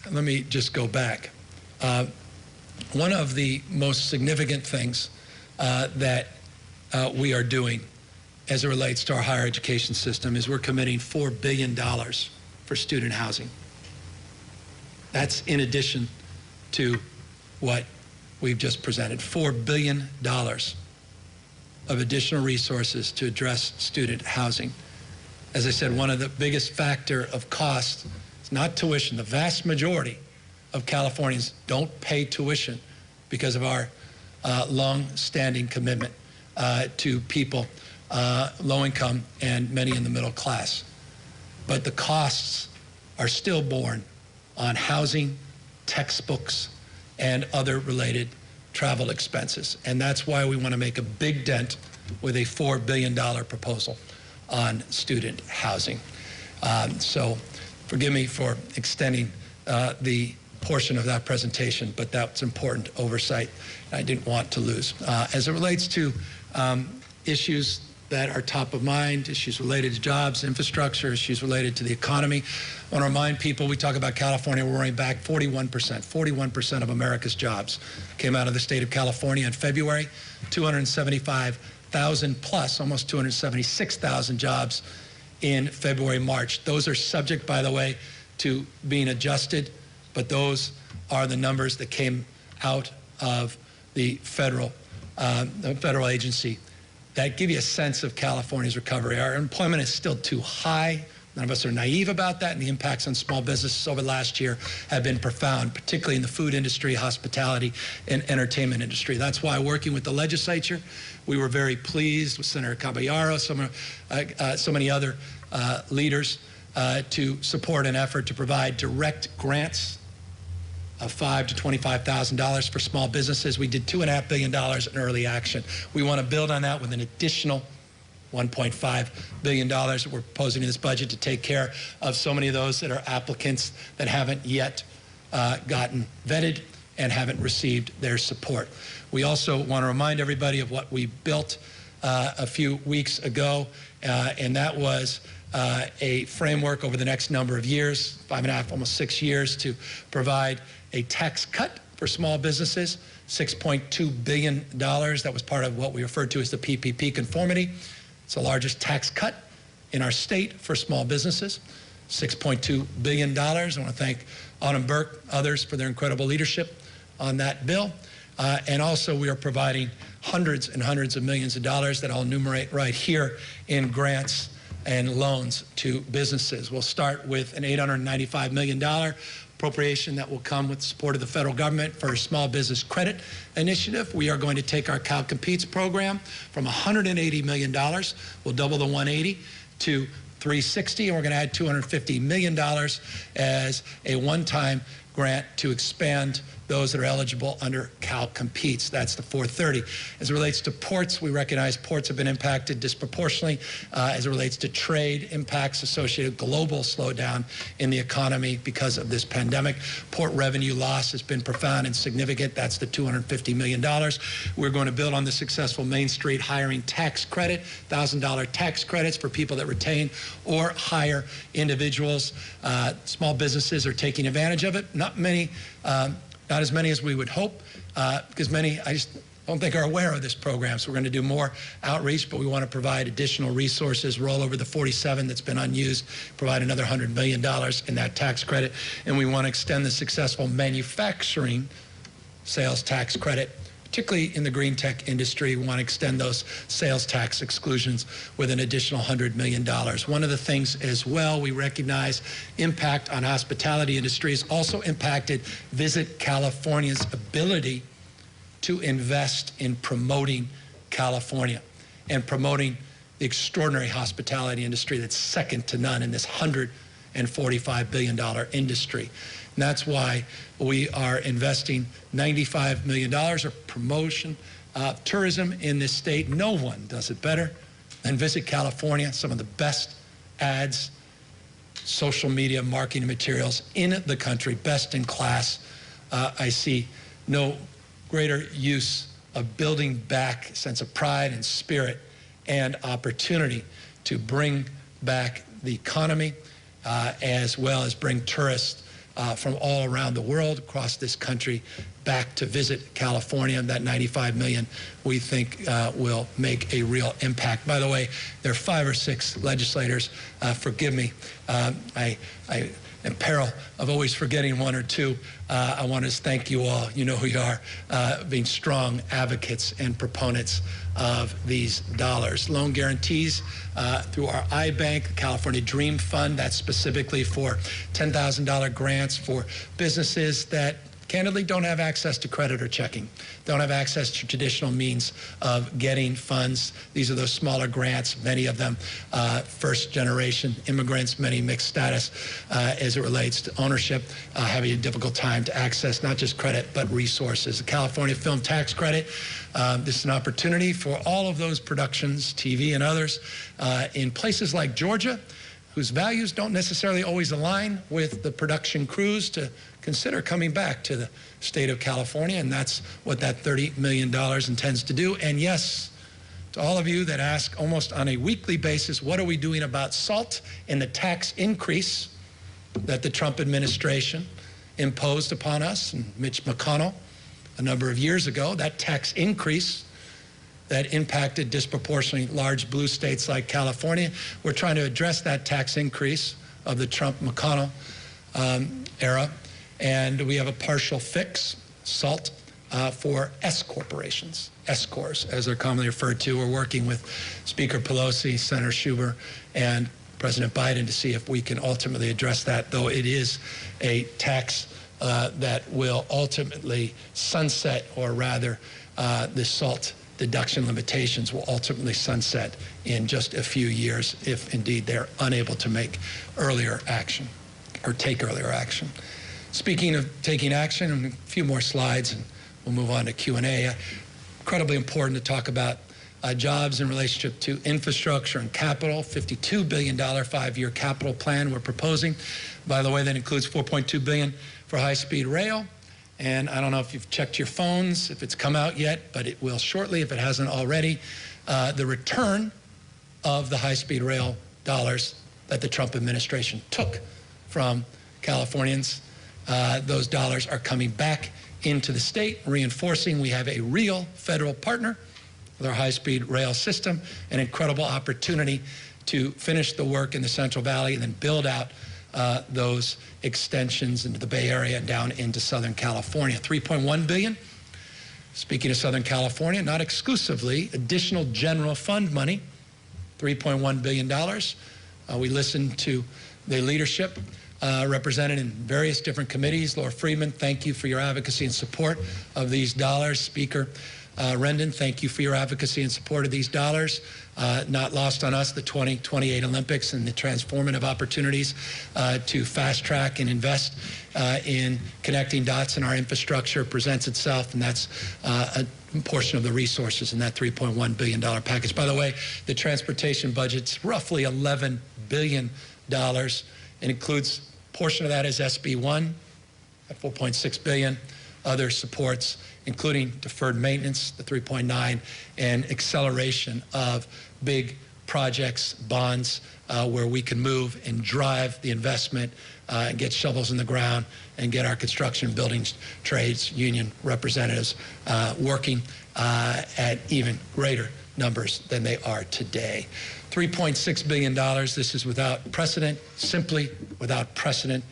S2: let me just go back. One of the most significant things that we are doing as it relates to our higher education system is we're committing $4 billion for student housing. That's in addition to what we've just presented, $4 billion of additional resources to address student housing. As I said, one of the biggest factor of cost is not tuition. The vast majority of Californians don't pay tuition because of our long-standing commitment to people low income and many in the middle class. But the costs are still borne on housing, textbooks, and other related travel expenses. And that's why we want to make a big dent with a $4 billion proposal on student housing. So forgive me for extending the portion of that presentation, but that's important oversight I didn't want to lose. As it relates to issues that are top of mind, issues related to jobs, infrastructure, issues related to the economy. I want to remind people, we talk about California, we're rolling back 41% of America's jobs came out of the state of California in February, 275,000 plus, almost 276,000 jobs in February, March. Those are subject, by the way, to being adjusted, but those are the numbers that came out of the federal agency that give you a sense of California's recovery. Our employment is still too high. None of us are naive about that, and the impacts on small businesses over the last year have been profound, particularly in the food industry, hospitality, and entertainment industry. That's why, working with the legislature, we were very pleased with Senator Caballero, so many other leaders, to support an effort to provide direct grants of $5,000 to $25,000 for small businesses. We did $2.5 billion in early action. We want to build on that with an additional $1.5 billion that we're proposing in this budget to take care of so many of those that are applicants that haven't yet gotten vetted and haven't received their support. We also want to remind everybody of what we built a few weeks ago, and that was a framework over the next number of years, 5.5, almost 6 years, to provide a tax cut for small businesses, $6.2 billion. That was part of what we referred to as the PPP conformity. It's the largest tax cut in our state for small businesses, $6.2 billion. I want to thank Autumn Burke, others for their incredible leadership on that bill. And also we are providing hundreds and hundreds of millions of dollars that I'll enumerate right here in grants and loans to businesses. We'll start with an $895 million appropriation that will come with the support of the federal government for a small business credit initiative. We are going to take our Cal Competes program from $180 million, we'll double the 180 to 360, and we're going to add $250 million as a one-time grant to expand those that are eligible under Cal Competes. That's the 430. As it relates to ports, we recognize ports have been impacted disproportionately as it relates to trade impacts associated with global slowdown in the economy because of this pandemic. Port revenue loss has been profound and significant. That's the $250 million. We're going to build on the successful Main Street hiring tax credit, $1,000 tax credits for people that retain or hire individuals. Small businesses are taking advantage of it. Not as many as we would hope, because many, I just don't think, are aware of this program. So we're going to do more outreach, but we want to provide additional resources, roll over the 47 that's been unused, provide another $100 million in that tax credit. And we want to extend the successful manufacturing sales tax credit, particularly in the green tech industry. We want to extend those sales tax exclusions with an additional $100 million. One of the things as well, we recognize impact on hospitality industry has also impacted Visit California's ability to invest in promoting California and promoting the extraordinary hospitality industry that's second to none in this $145 billion industry. And that's why we are investing $95 million of promotion tourism in this state. No one does it better than Visit California. Some of the best ads, social media marketing materials in the country, best in class. I see no greater use of building back a sense of pride and spirit and opportunity to bring back the economy, as well as bring tourists from all around the world, across this country, back to visit California. That 95 million, we think, will make a real impact. By the way, there are 5 or 6 legislators. Forgive me. I in peril of always forgetting 1 or 2. I want to thank you all. You know who you are, being strong advocates and proponents of these dollars. Loan guarantees through our iBank, California Dream Fund. That's specifically for $10,000 grants for businesses that candidly don't have access to credit or checking, don't have access to traditional means of getting funds. These are those smaller grants, many of them first-generation immigrants, many mixed status as it relates to ownership, having a difficult time to access not just credit but resources. The California Film Tax Credit, this is an opportunity for all of those productions, TV and others, in places like Georgia, whose values don't necessarily always align with the production crews, to consider coming back to the state of California, and that's what that $30 million intends to do. And yes, to all of you that ask almost on a weekly basis, what are we doing about SALT and the tax increase that the Trump administration imposed upon us and Mitch McConnell a number of years ago, that tax increase that impacted disproportionately large blue states like California. We're trying to address that tax increase of the Trump-McConnell era, and we have a partial fix, SALT, for S corporations, S-corps, as they're commonly referred to. We're working with Speaker Pelosi, Senator Schumer, and President Biden to see if we can ultimately address that, though it is a tax that will ultimately sunset, or rather the SALT deduction limitations will ultimately sunset in just a few years if indeed they're unable to make earlier action or take earlier action. Speaking of taking action, a few more slides and we'll move on to Q&A. Incredibly important to talk about jobs in relationship to infrastructure and capital. $52 billion 5-year capital plan we're proposing. By the way, that includes $4.2 billion for high-speed rail. And I don't know if you've checked your phones, if it's come out yet, but it will shortly if it hasn't already. The return of the high-speed rail dollars that the Trump administration took from Californians, those dollars are coming back into the state, reinforcing we have a real federal partner with our high-speed rail system, an incredible opportunity to finish the work in the Central Valley and then build out those extensions into the Bay Area and down into Southern California. $3.1 billion. Speaking of Southern California, not exclusively, additional general fund money, $3.1 billion. We listened to the leadership represented in various different committees. Laura Friedman, thank you for your advocacy and support of these dollars. Speaker Rendon, thank you for your advocacy and support of these dollars. Not lost on us, the 2028 Olympics and the transformative opportunities to fast track and invest in connecting dots in our infrastructure presents itself, and that's a portion of the resources in that $3.1 billion package. By the way, the transportation budget's roughly $11 billion. It includes, a portion of that is SB1 at $4.6 billion, other supports, including deferred maintenance, the 3.9, and acceleration of big projects, bonds, where we can move and drive the investment and get shovels in the ground and get our construction building trades union representatives working at even greater numbers than they are today. $3.6 billion, this is without precedent, simply without precedent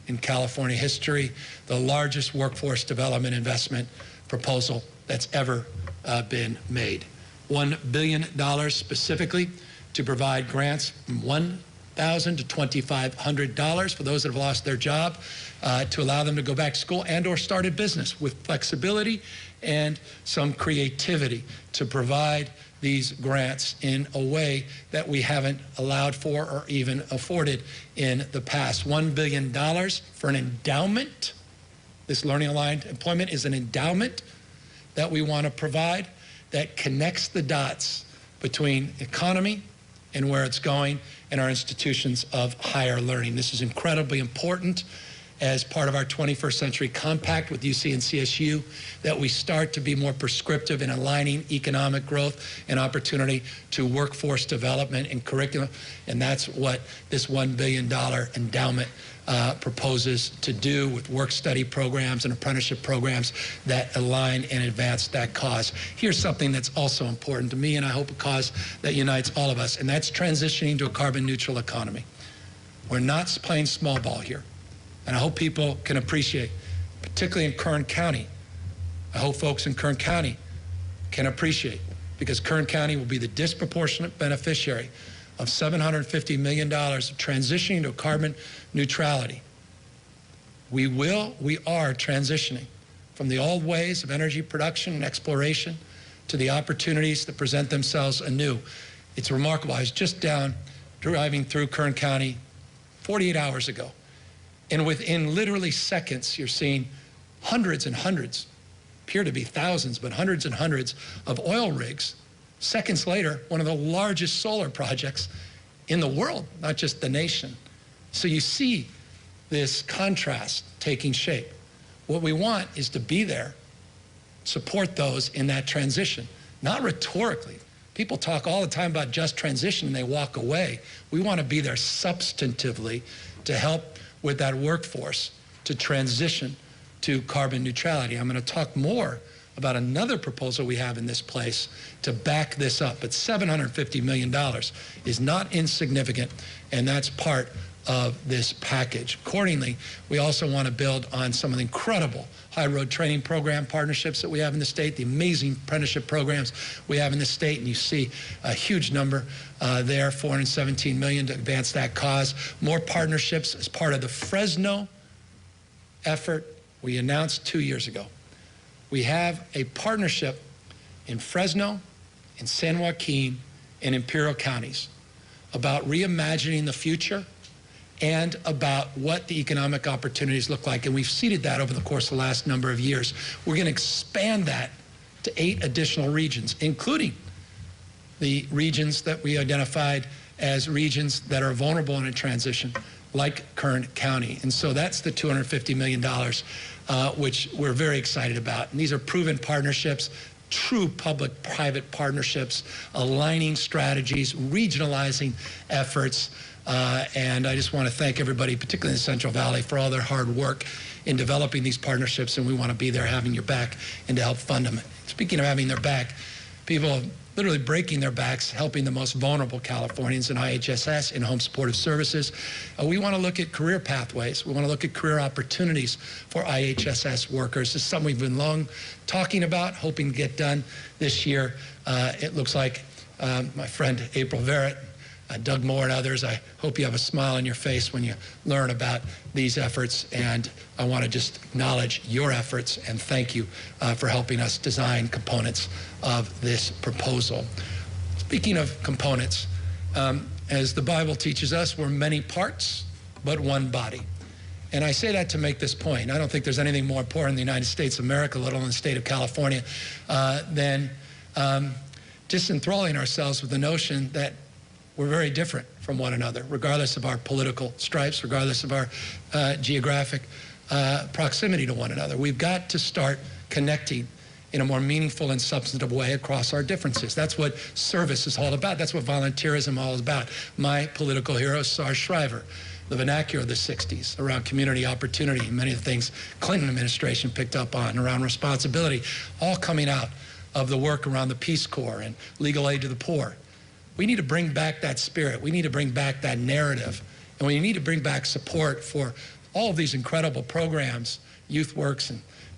S2: in California history, the largest workforce development investment proposal that's ever been made. $1 billion specifically to provide grants from $1,000 to $2,500 for those that have lost their job, to allow them to go back to school and or start a business with flexibility and some creativity to provide these grants in a way that we haven't allowed for or even afforded in the past. $1 billion for an endowment. This Learning Aligned Employment is an endowment that we want to provide that connects the dots between economy and where it's going and our institutions of higher learning. This is incredibly important as part of our 21st Century Compact with UC and CSU, that we start to be more prescriptive in aligning economic growth and opportunity to workforce development and curriculum. And that's what this $1 billion endowment proposes to do with work-study programs and apprenticeship programs that align and advance that cause. Here's something that's also important to me, and I hope a cause that unites all of us, and that's transitioning to a carbon-neutral economy. We're not playing small ball here. And I hope people can appreciate, particularly in Kern County. I hope folks in Kern County can appreciate, because Kern County will be the disproportionate beneficiary of $750 million of transitioning to carbon neutrality. We are transitioning from the old ways of energy production and exploration to the opportunities that present themselves anew. It's remarkable. I was just driving through Kern County 48 hours ago. And within literally seconds, you're seeing hundreds and hundreds, appear to be thousands, but hundreds and hundreds of oil rigs. Seconds later, one of the largest solar projects in the world, not just the nation. So you see this contrast taking shape. What we want is to be there, support those in that transition, not rhetorically. People talk all the time about just transition and they walk away. We want to be there substantively to help with that workforce to transition to carbon neutrality. I'm going to talk more about another proposal we have in this place to back this up. But $750 million is not insignificant, and that's part of this package. Accordingly, we also want to build on some of the incredible high road training program partnerships that we have in the state, the amazing apprenticeship programs we have in the state, and you see a huge number there, $417 million to advance that cause. More partnerships as part of the Fresno effort we announced 2 years ago. We have a partnership in Fresno, in San Joaquin, and Imperial counties about reimagining the future and about what the economic opportunities look like. And we've seeded that over the course of the last number of years. We're going to expand that to 8 additional regions, including the regions that we identified as regions that are vulnerable in a transition, like Kern County. And so that's the $250 million, which we're very excited about. And these are proven partnerships, true public-private partnerships, aligning strategies, regionalizing efforts. And I just want to thank everybody, particularly in the Central Valley, for all their hard work in developing these partnerships, and we want to be there having your back and to help fund them. Speaking of having their back, people are literally breaking their backs, helping the most vulnerable Californians in IHSS, in home supportive services. We want to look at career pathways. We want to look at career opportunities for IHSS workers. This is something we've been long talking about, hoping to get done this year. It looks like my friend April Verrett, Doug Moore, and others, I hope you have a smile on your face when you learn about these efforts, and I want to just acknowledge your efforts and thank you for helping us design components of this proposal. Speaking of components, as the Bible teaches us, we're many parts, but one body. And I say that to make this point. I don't think there's anything more important in the United States of America, let alone the state of California, than just enthralling ourselves with the notion that we're very different from one another, regardless of our political stripes, regardless of our geographic proximity to one another. We've got to start connecting in a more meaningful and substantive way across our differences. That's what service is all about. That's what volunteerism is all about. My political hero, Sarge Shriver, the vernacular of the 60s around community opportunity, many of the things Clinton administration picked up on around responsibility, all coming out of the work around the Peace Corps and legal aid to the poor. We need to bring back that spirit. We need to bring back that narrative. And we need to bring back support for all of these incredible programs, YouthWorks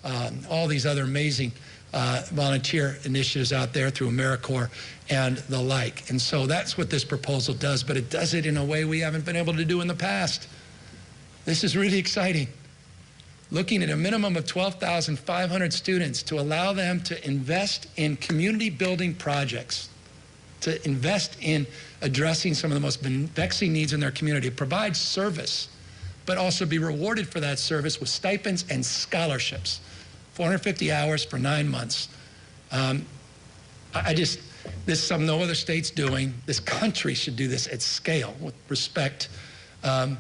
S2: and all these other amazing volunteer initiatives out there through AmeriCorps and the like. And so that's what this proposal does, but it does it in a way we haven't been able to do in the past. This is really exciting. Looking at a minimum of 12,500 students to allow them to invest in community building projects, to invest in addressing some of the most vexing needs in their community, provide service, but also be rewarded for that service with stipends and scholarships. 450 hours for 9 months. this is something no other state's doing. This country should do this at scale with respect. If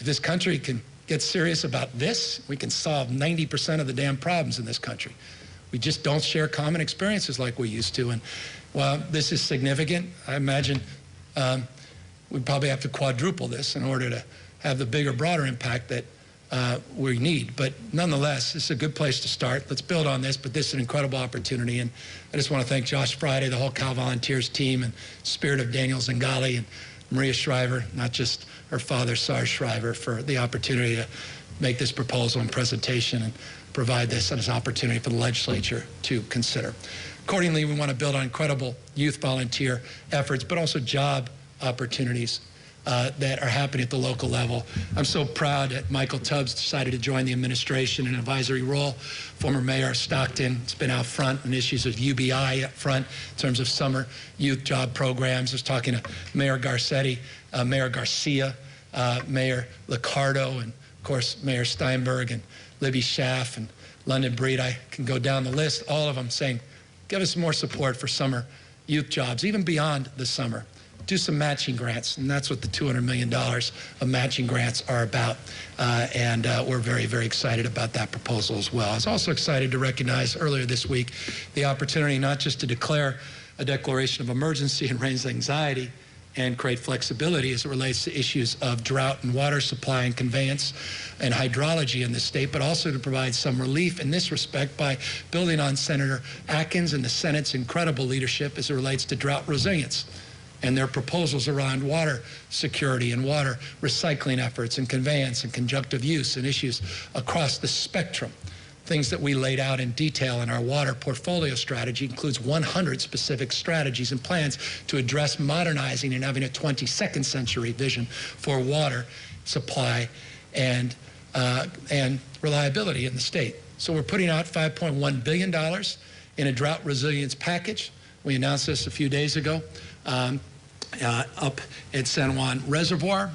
S2: this country can get serious about this, we can solve 90% of the damn problems in this country. We just don't share common experiences like we used to. And while this is significant, I imagine we probably have to quadruple this in order to have the bigger, broader impact that we need. But nonetheless, this is a good place to start. Let's build on this, but this is an incredible opportunity. And I just want to thank Josh Friday, the whole Cal Volunteers team, and Spirit of Daniel Zingali and Maria Shriver, not just her father, Sarge Shriver, for the opportunity to make this proposal and presentation and provide this as an opportunity for the legislature to consider. Accordingly, we want to build on incredible youth volunteer efforts, but also job opportunities that are happening at the local level. I'm so proud that Michael Tubbs decided to join the administration in an advisory role. Former Mayor Stockton has been out front on issues of UBI up front in terms of summer youth job programs. I was talking to Mayor Garcetti, Mayor Garcia, Mayor Liccardo, and of course Mayor Steinberg and Libby Schaff and London Breed. I can go down the list, all of them saying, give us more support for summer youth jobs, even beyond the summer. Do some matching grants, and that's what the $200 million of matching grants are about. We're very, very excited about that proposal as well. I was also excited to recognize earlier this week the opportunity not just to declare a declaration of emergency and raise anxiety and create flexibility as it relates to issues of drought and water supply and conveyance and hydrology in the state, but also to provide some relief in this respect by building on Senator Atkins and the Senate's incredible leadership as it relates to drought resilience and their proposals around water security and water recycling efforts and conveyance and conjunctive use and issues across the spectrum. Things that we laid out in detail in our water portfolio strategy includes 100 specific strategies and plans to address modernizing and having a 22nd century vision for water supply and reliability in the state. So we're putting out $5.1 billion in a drought resilience package. We announced this a few days ago. Up at San Juan Reservoir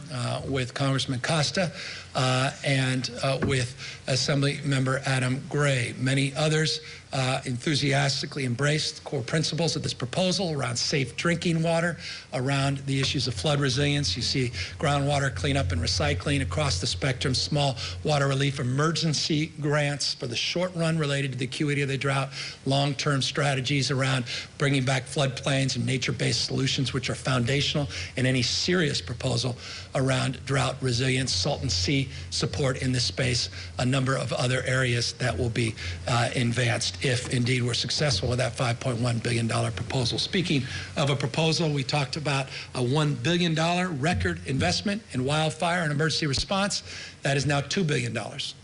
S2: with Congressman Costa and with Assembly Member Adam Gray. Many others enthusiastically embraced core principles of this proposal around safe drinking water, around the issues of flood resilience. You see groundwater cleanup and recycling across the spectrum, small water relief emergency grants for the short run related to the acuity of the drought, long-term strategies around bringing back floodplains and nature-based solutions, which are foundational in any serious proposal around drought resilience, Salton Sea support in this space, a number of other areas that will be advanced if indeed we're successful with that $5.1 billion proposal. Speaking of a proposal, we talked about a $1 billion record investment in wildfire and emergency response. That is now $2 billion.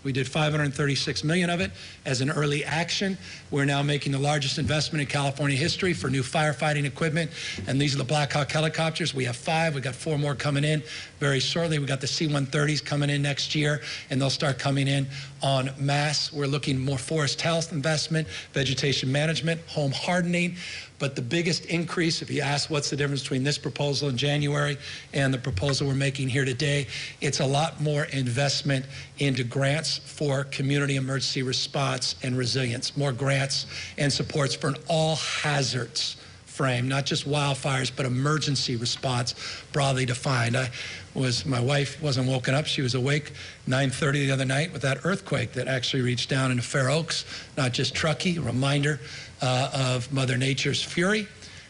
S2: We did $536 million of it as an early action. We're now making the largest investment in California history for new firefighting equipment. And these are the Black Hawk helicopters. We have 5. We've got 4 more coming in very shortly. We've got the C-130s coming in next year, and they'll start coming in en masse. We're looking more forest health investment, vegetation management, home hardening. But the biggest increase, if you ask what's the difference between this proposal in January and the proposal we're making here today, it's a lot more investment into grants for community emergency response and resilience, more grants and supports for an all hazards frame, not just wildfires, but emergency response broadly defined. My wife wasn't woken up. She was awake 9:30 the other night with that earthquake that actually reached down into Fair Oaks, not just Truckee, a reminder of Mother Nature's fury.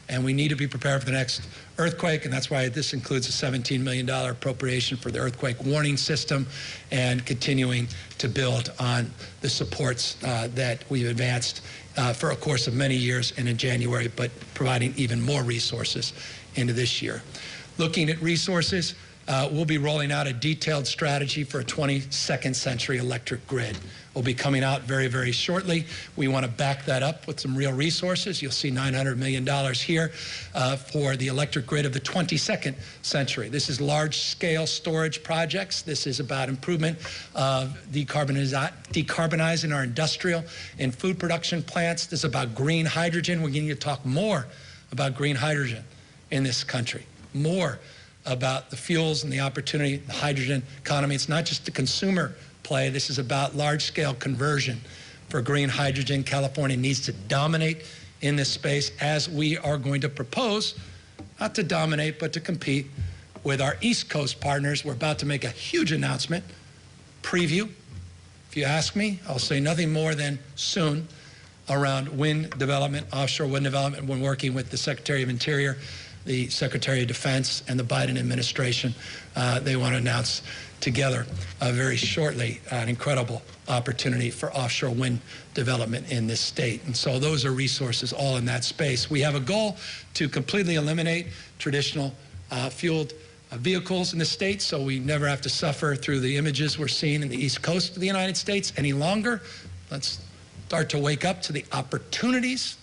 S2: And we need to be prepared for the next earthquake, and that's why this includes a $17 million appropriation for the earthquake warning system and continuing to build on the supports that we've advanced for a course of many years and in January, but providing even more resources into this year. Looking at resources, we'll be rolling out a detailed strategy for a 22nd century electric grid. Will be coming out very, very shortly. We want to back that up with some real resources. You'll see $900 million here for the electric grid of the 22nd century. This is large-scale storage projects. This is about improvement of decarbonizing our industrial and food production plants. This is about green hydrogen. We're going to talk more about green hydrogen in this country, more about the fuels and the opportunity, the hydrogen economy. It's not just the consumer play. This is about large-scale conversion for green hydrogen. California needs to dominate in this space, as we are going to propose, not to dominate, but to compete with our East Coast partners. We're about to make a huge announcement, preview. If you ask me, I'll say nothing more than soon, around wind development, offshore wind development, when working with the Secretary of Interior, the Secretary of Defense, and the Biden administration. They want to announce together very shortly an incredible opportunity for offshore wind development in this state. And so those are resources all in that space. We have a goal to completely eliminate traditional fueled vehicles in the state, so we never have to suffer through the images we're seeing in the East Coast of the United States any longer. Let's start to wake up to the opportunities,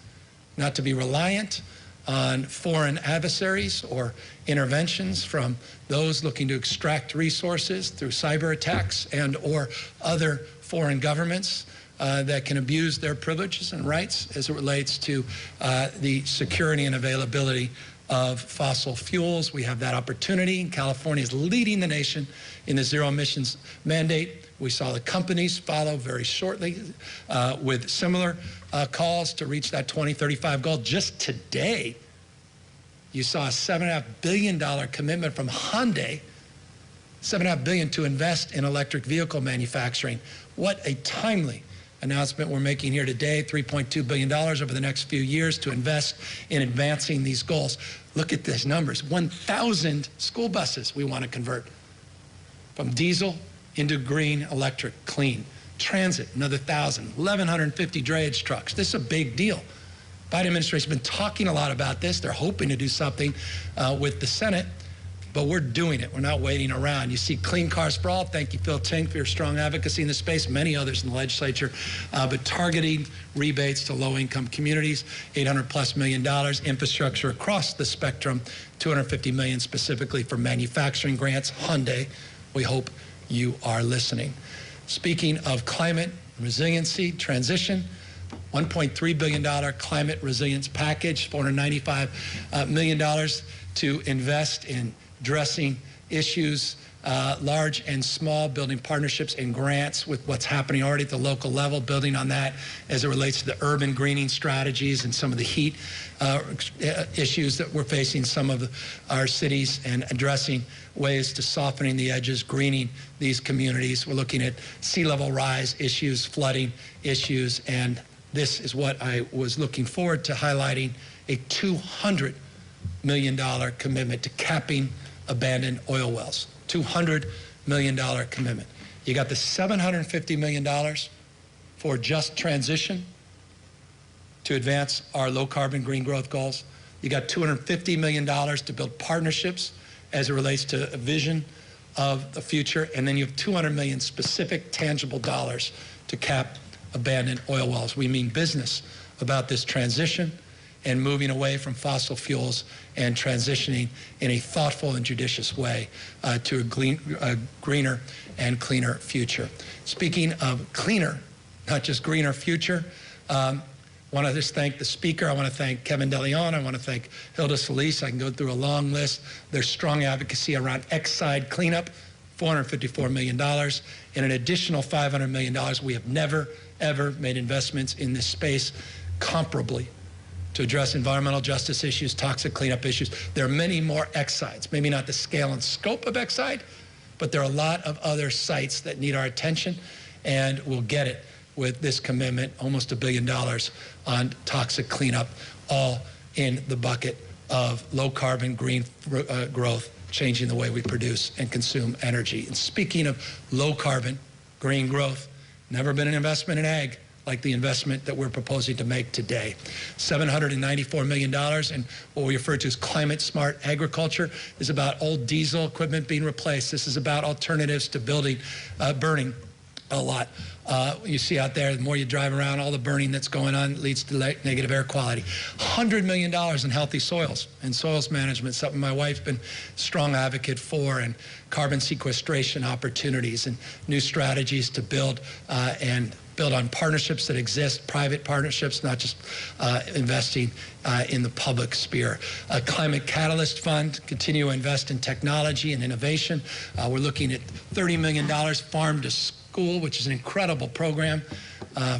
S2: not to be reliant on foreign adversaries or interventions from those looking to extract resources through cyber attacks and or other foreign governments that can abuse their privileges and rights as it relates to the security and availability of fossil fuels. We have that opportunity. California is leading the nation in the zero emissions mandate. We saw the companies follow very shortly with similar calls to reach that 2035 goal. Just today, you saw a $7.5 billion commitment from Hyundai, $7.5 billion to invest in electric vehicle manufacturing. What a timely announcement we're making here today, $3.2 billion over the next few years to invest in advancing these goals. Look at these numbers. 1,000 school buses we want to convert from diesel into green, electric, clean. Transit, another 1,000, 1,150 drayage trucks. This is a big deal. Biden administration has been talking a lot about this. They're hoping to do something with the Senate, but we're doing it. We're not waiting around. You see Clean Cars for All. Thank you, Phil Tink, for your strong advocacy in this space. Many others in the legislature, but targeting rebates to low-income communities, $800+ million, infrastructure across the spectrum, $250 million specifically for manufacturing grants. Hyundai, we hope you are listening. Speaking of climate resiliency, transition, $1.3 billion climate resilience package, $495 million to invest in addressing issues, large and small, building partnerships and grants with what's happening already at the local level, building on that as it relates to the urban greening strategies and some of the heat issues that we're facing some of our cities, and addressing ways to softening the edges, greening these communities. We're looking at sea level rise issues, flooding issues, and this is what I was looking forward to highlighting, a $200 million commitment to capping abandoned oil wells. $200 million commitment. You got the $750 million for just transition to advance our low carbon green growth goals. You got $250 million to build partnerships as it relates to a vision of the future. And then you have $200 million specific tangible dollars to cap abandoned oil wells. We mean business about this transition and moving away from fossil fuels and transitioning in a thoughtful and judicious way to a greener and cleaner future. Speaking of cleaner, not just greener future, I want to just thank the speaker. I want to thank Kevin DeLeon. I want to thank Hilda Solis. I can go through a long list. Their strong advocacy around Exide cleanup, $454 million, and an additional $500 million. We have never, ever made investments in this space comparably to address environmental justice issues, toxic cleanup issues. There are many more Exides, maybe not the scale and scope of Exide, but there are a lot of other sites that need our attention, and we'll get it with this commitment, almost $1 billion on toxic cleanup, all in the bucket of low carbon green growth, changing the way we produce and consume energy. And speaking of low carbon green growth, never been an investment in ag like the investment that we're proposing to make today. $794 million, and what we refer to as climate smart agriculture is about old diesel equipment being replaced. This is about alternatives to burning a lot. You see out there, the more you drive around, all the burning that's going on leads to negative air quality. $100 million in healthy soils and soils management, something my wife's been a strong advocate for, and carbon sequestration opportunities and new strategies to build on partnerships that exist, private partnerships, not just investing in the public sphere. A climate catalyst fund, continue to invest in technology and innovation. We're looking at $30 million farm to school, which is an incredible program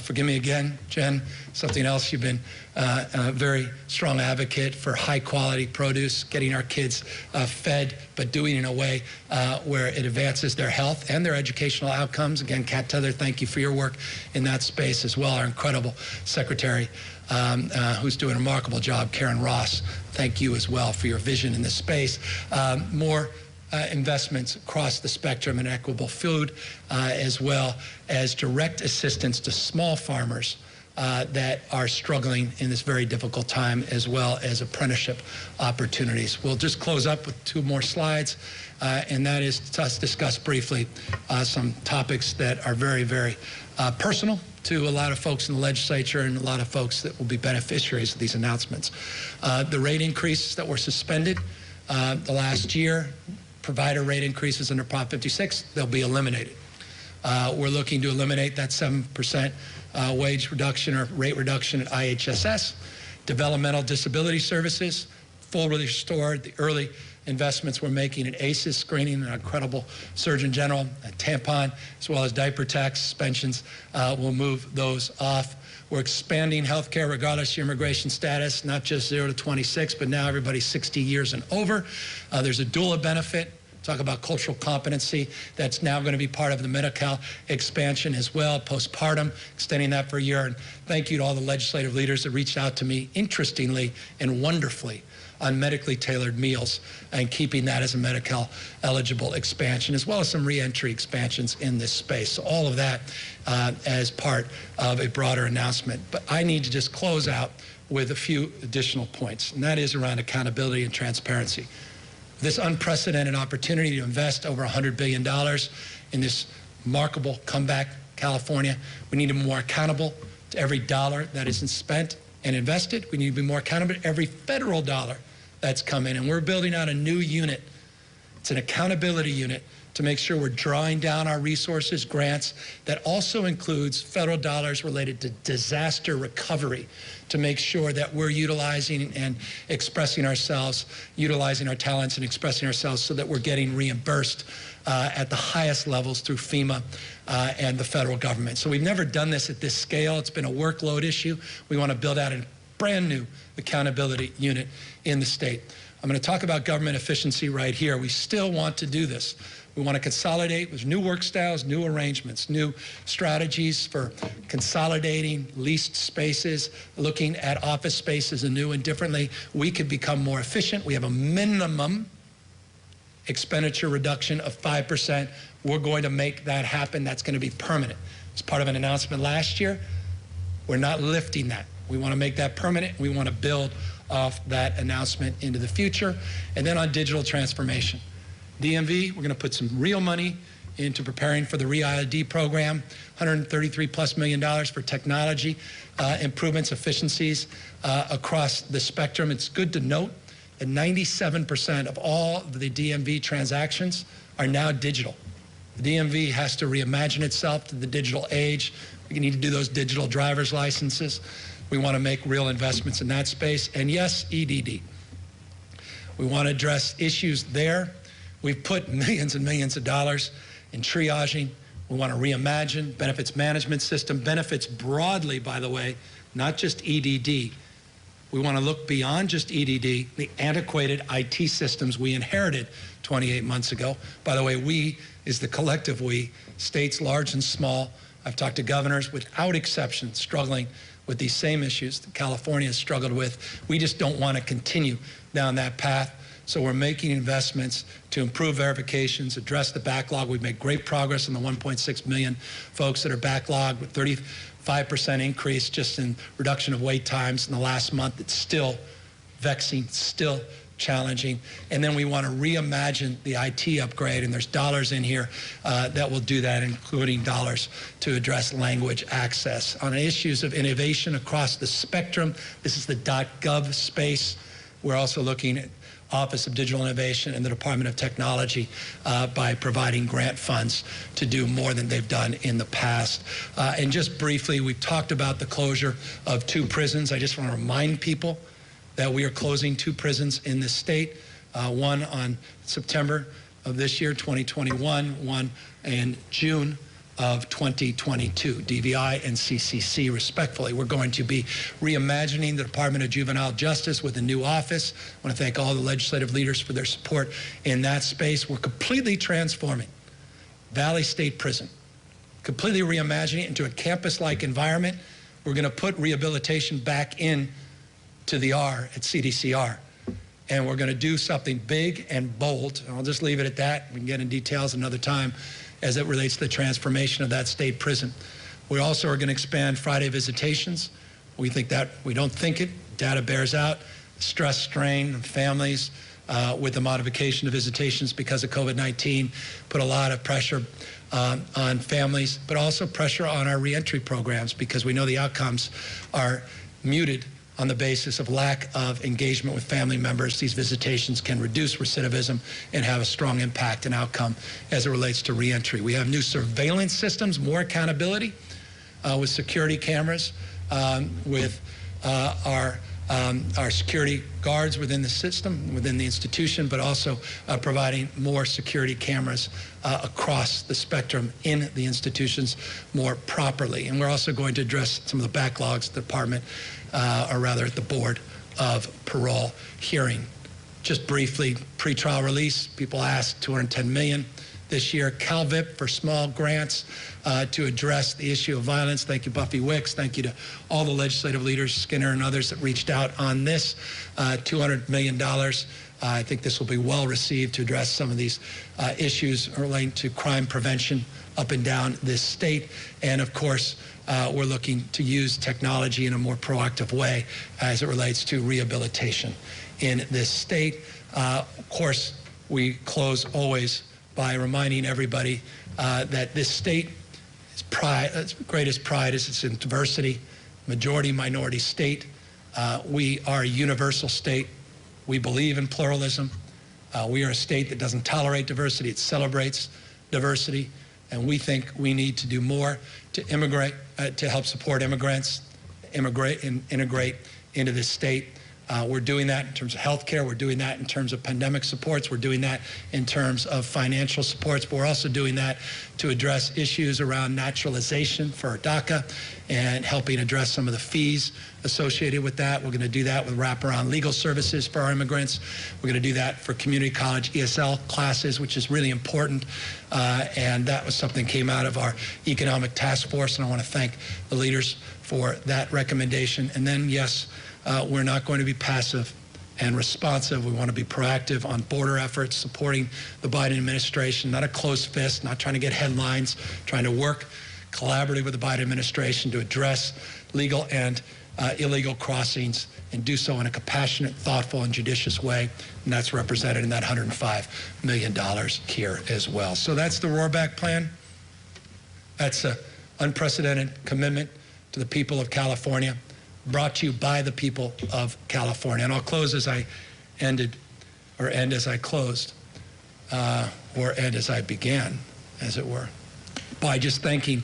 S2: Forgive me again, Jen, something else you've been a very strong advocate for high-quality produce, getting our kids fed, but doing it in a way where it advances their health and their educational outcomes. Again, Kat Tether, thank you for your work in that space as well. Our incredible secretary, who's doing a remarkable job, Karen Ross, thank you as well for your vision in this space. More investments across the spectrum in equitable food, as well as direct assistance to small farmers that are struggling in this very difficult time, as well as apprenticeship opportunities. We'll just close up with 2 more slides, and that is to discuss briefly some topics that are very, very personal to a lot of folks in the legislature and a lot of folks that will be beneficiaries of these announcements. The rate increases that were suspended the last year, provider rate increases under Prop 56, they'll be eliminated. We're looking to eliminate that 7% wage reduction or rate reduction at IHSS. Developmental disability services, fully restored. The early investments we're making in ACEs screening, an incredible Surgeon General, a tampon, as well as diaper tax suspensions, we'll move those off. We're expanding health care regardless of your immigration status, not just 0 to 26, but now everybody's 60 years and over. There's a doula benefit. Talk about cultural competency. That's now going to be part of the Medi-Cal expansion as well, postpartum, extending that for a year. And thank you to all the legislative leaders that reached out to me, interestingly and wonderfully, on medically tailored meals and keeping that as a Medi-Cal eligible expansion, as well as some re-entry expansions in this space. So all of that as part of a broader announcement. But I need to just close out with a few additional points, and that is around accountability and transparency. This unprecedented opportunity to invest over $100 billion in this remarkable comeback, California. We need to be more accountable to every dollar that is spent and invested. We need to be more accountable to every federal dollar that's come in. And we're building out a new unit. It's an accountability unit to make sure we're drawing down our resources, grants, that also includes federal dollars related to disaster recovery, to make sure that we're utilizing and expressing ourselves, utilizing our talents and expressing ourselves so that we're getting reimbursed at the highest levels through FEMA and the federal government. So we've never done this at this scale. It's been a workload issue. We want to build out a brand new accountability unit in the state. I'm going to talk about government efficiency right here. We still want to do this. We want to consolidate with new work styles, new arrangements, new strategies for consolidating leased spaces, looking at office spaces anew and differently. We could become more efficient. We have a minimum expenditure reduction of 5%. We're going to make that happen. That's going to be permanent. As part of an announcement last year, we're not lifting that. We want to make that permanent. We want to build off that announcement into the future. And then on digital transformation. DMV, we're going to put some real money into preparing for the ReID program, $133+ million for technology improvements, efficiencies across the spectrum. It's good to note that 97% of all of the DMV transactions are now digital. The DMV has to reimagine itself to the digital age. We need to do those digital driver's licenses. We want to make real investments in that space. And yes, EDD. We want to address issues there. We've put millions and millions of dollars in triaging. We want to reimagine benefits management system, benefits broadly, by the way, not just EDD. We want to look beyond just EDD, the antiquated IT systems we inherited 28 months ago. By the way, we is the collective we, states large and small. I've talked to governors without exception struggling with these same issues that California has struggled with. We just don't want to continue down that path. So we're making investments to improve verifications, address the backlog. We've made great progress on the 1.6 million folks that are backlogged with 35% increase just in reduction of wait times in the last month. It's still vexing, still challenging. And then we want to reimagine the IT upgrade, and there's dollars in here that will do that, including dollars to address language access. On issues of innovation across the spectrum, this is the .gov space. We're also looking at Office of Digital Innovation and the Department of Technology by providing grant funds to do more than they've done in the past. And just briefly, we've talked about the closure of 2 prisons. I just want to remind people that we are closing 2 prisons in this state, one on September of this year, 2021, one in June of 2022, DVI and CCC respectively. We're going to be reimagining the Department of Juvenile Justice with a new office. I want to thank all the legislative leaders for their support in that space. We're completely transforming Valley State Prison, completely reimagining it into a campus-like environment. We're going to put rehabilitation back in to the R at CDCR. And we're going to do something big and bold. I'll just leave it at that. We can get in details another time as it relates to the transformation of that state prison. We also are going to expand Friday visitations. We don't think it. Data bears out. Stress, strain, families with the modification of visitations because of COVID-19 put a lot of pressure on families, but also pressure on our reentry programs because we know the outcomes are muted on the basis of lack of engagement with family members. These visitations can reduce recidivism and have a strong impact and outcome as it relates to reentry. We have new surveillance systems, more accountability with security cameras, with our security guards within the system, within the institution, but also providing more security cameras across the spectrum in the institutions more properly. And we're also going to address some of the backlogs at the department, or rather at the Board of Parole hearing. Just briefly, pretrial release, people asked $210 million this year. CalVIP for small grants to address the issue of violence. Thank you, Buffy Wicks. Thank you to all the legislative leaders, Skinner and others that reached out on this. $200 million. I think this will be well received to address some of these issues relating to crime prevention up and down this state. And of course, we're looking to use technology in a more proactive way as it relates to rehabilitation in this state. Of course, we close always by reminding everybody that this state, its greatest pride is its diversity, majority minority state. We are a universal state. We believe in pluralism. We are a state that doesn't tolerate diversity, it celebrates diversity. And we think we need to do more to to help support immigrants, integrate into this state. We're doing that in terms of health care. We're doing that in terms of pandemic supports. We're doing that in terms of financial supports. But we're also doing that to address issues around naturalization for DACA and helping address some of the fees associated with that. We're going to do that with wraparound legal services for our immigrants. We're going to do that for community college ESL classes, which is really important. And that was something that came out of our economic task force. And I want to thank the leaders for that recommendation. And then, yes, we're not going to be passive and responsive. We want to be proactive on border efforts, supporting the Biden administration, not a closed fist, not trying to get headlines, trying to work collaboratively with the Biden administration to address legal and illegal crossings and do so in a compassionate, thoughtful, and judicious way. And that's represented in that $105 million here as well. So that's the Roarback Plan. That's an unprecedented commitment to the people of California, brought to you by the people of California. And I'll close as I ended, or end as I closed, or end as I began, as it were, by just thanking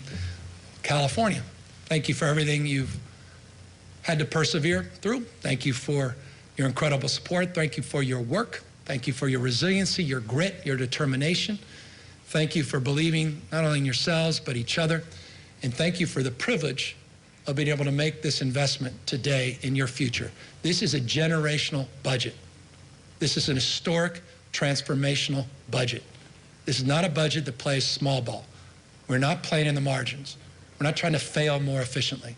S2: California. Thank you for everything you've had to persevere through. Thank you for your incredible support. Thank you for your work. Thank you for your resiliency, your grit, your determination. Thank you for believing not only in yourselves, but each other. And thank you for the privilege of being able to make this investment today in your future. This is a generational budget. This is an historic, transformational budget. This is not a budget that plays small ball. We're not playing in the margins. We're not trying to fail more efficiently.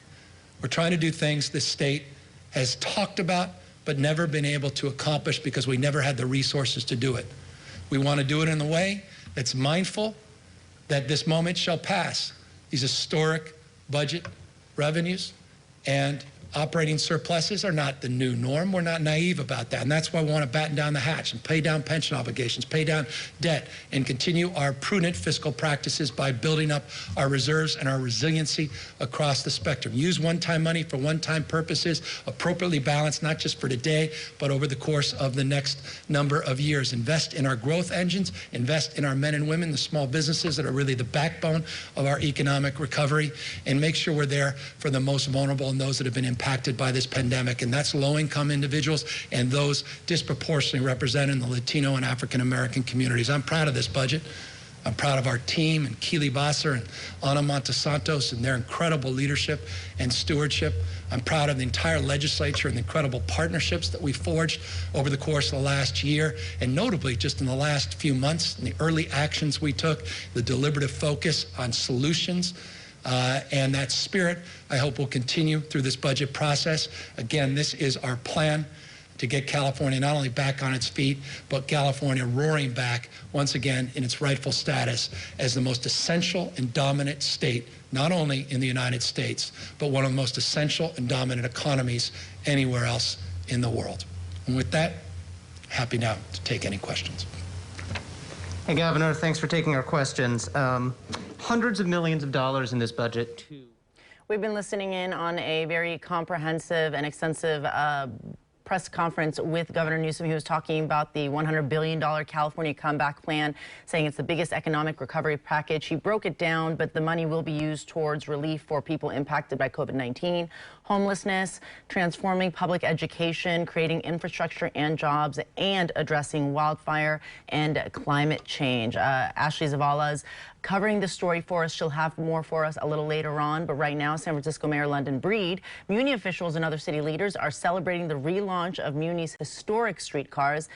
S2: We're trying to do things this state has talked about but never been able to accomplish because we never had the resources to do it. We want to do it in a way that's mindful that this moment shall pass. These historic budget revenues and operating surpluses are not the new norm. We're not naive about that. And that's why we want to batten down the hatch and pay down pension obligations, pay down debt, and continue our prudent fiscal practices by building up our reserves and our resiliency across the spectrum. Use one-time money for one-time purposes, appropriately balanced, not just for today, but over the course of the next number of years. Invest in our growth engines, invest in our men and women, the small businesses that are really the backbone of our economic recovery, and make sure we're there for the most vulnerable and those that have been impacted by this pandemic, and that's low-income individuals and those disproportionately represented in the Latino and African-American communities. I'm proud of this budget. I'm proud of our team and Keely Bosser and Ana Montesantos and their incredible leadership and stewardship. I'm proud of the entire legislature and the incredible partnerships that we forged over the course of the last year, and notably just in the last few months, and the early actions we took, the deliberative focus on solutions. And that spirit, I hope, will continue through this budget process. Again, this is our plan to get California not only back on its feet, but California roaring back once again in its rightful status as the most essential and dominant state, not only in the United States, but one of the most essential and dominant economies anywhere else in the world. And with that, happy now to take any questions.
S3: Hey, Governor, thanks for taking our questions. Hundreds of millions of dollars in this budget to...
S1: We've been listening in on a very comprehensive and extensive press conference with Governor Newsom. He was talking about the $100 billion California comeback plan, saying it's the biggest economic recovery package. He broke it down, but the money will be used towards relief for people impacted by COVID-19, homelessness, transforming public education, creating infrastructure and jobs, and addressing wildfire and climate change. Ashley Zavala's covering the story for us. She'll have more for us a little later on, but right now, San Francisco Mayor London Breed, Muni officials and other city leaders are celebrating the relaunch of Muni's historic streetcars.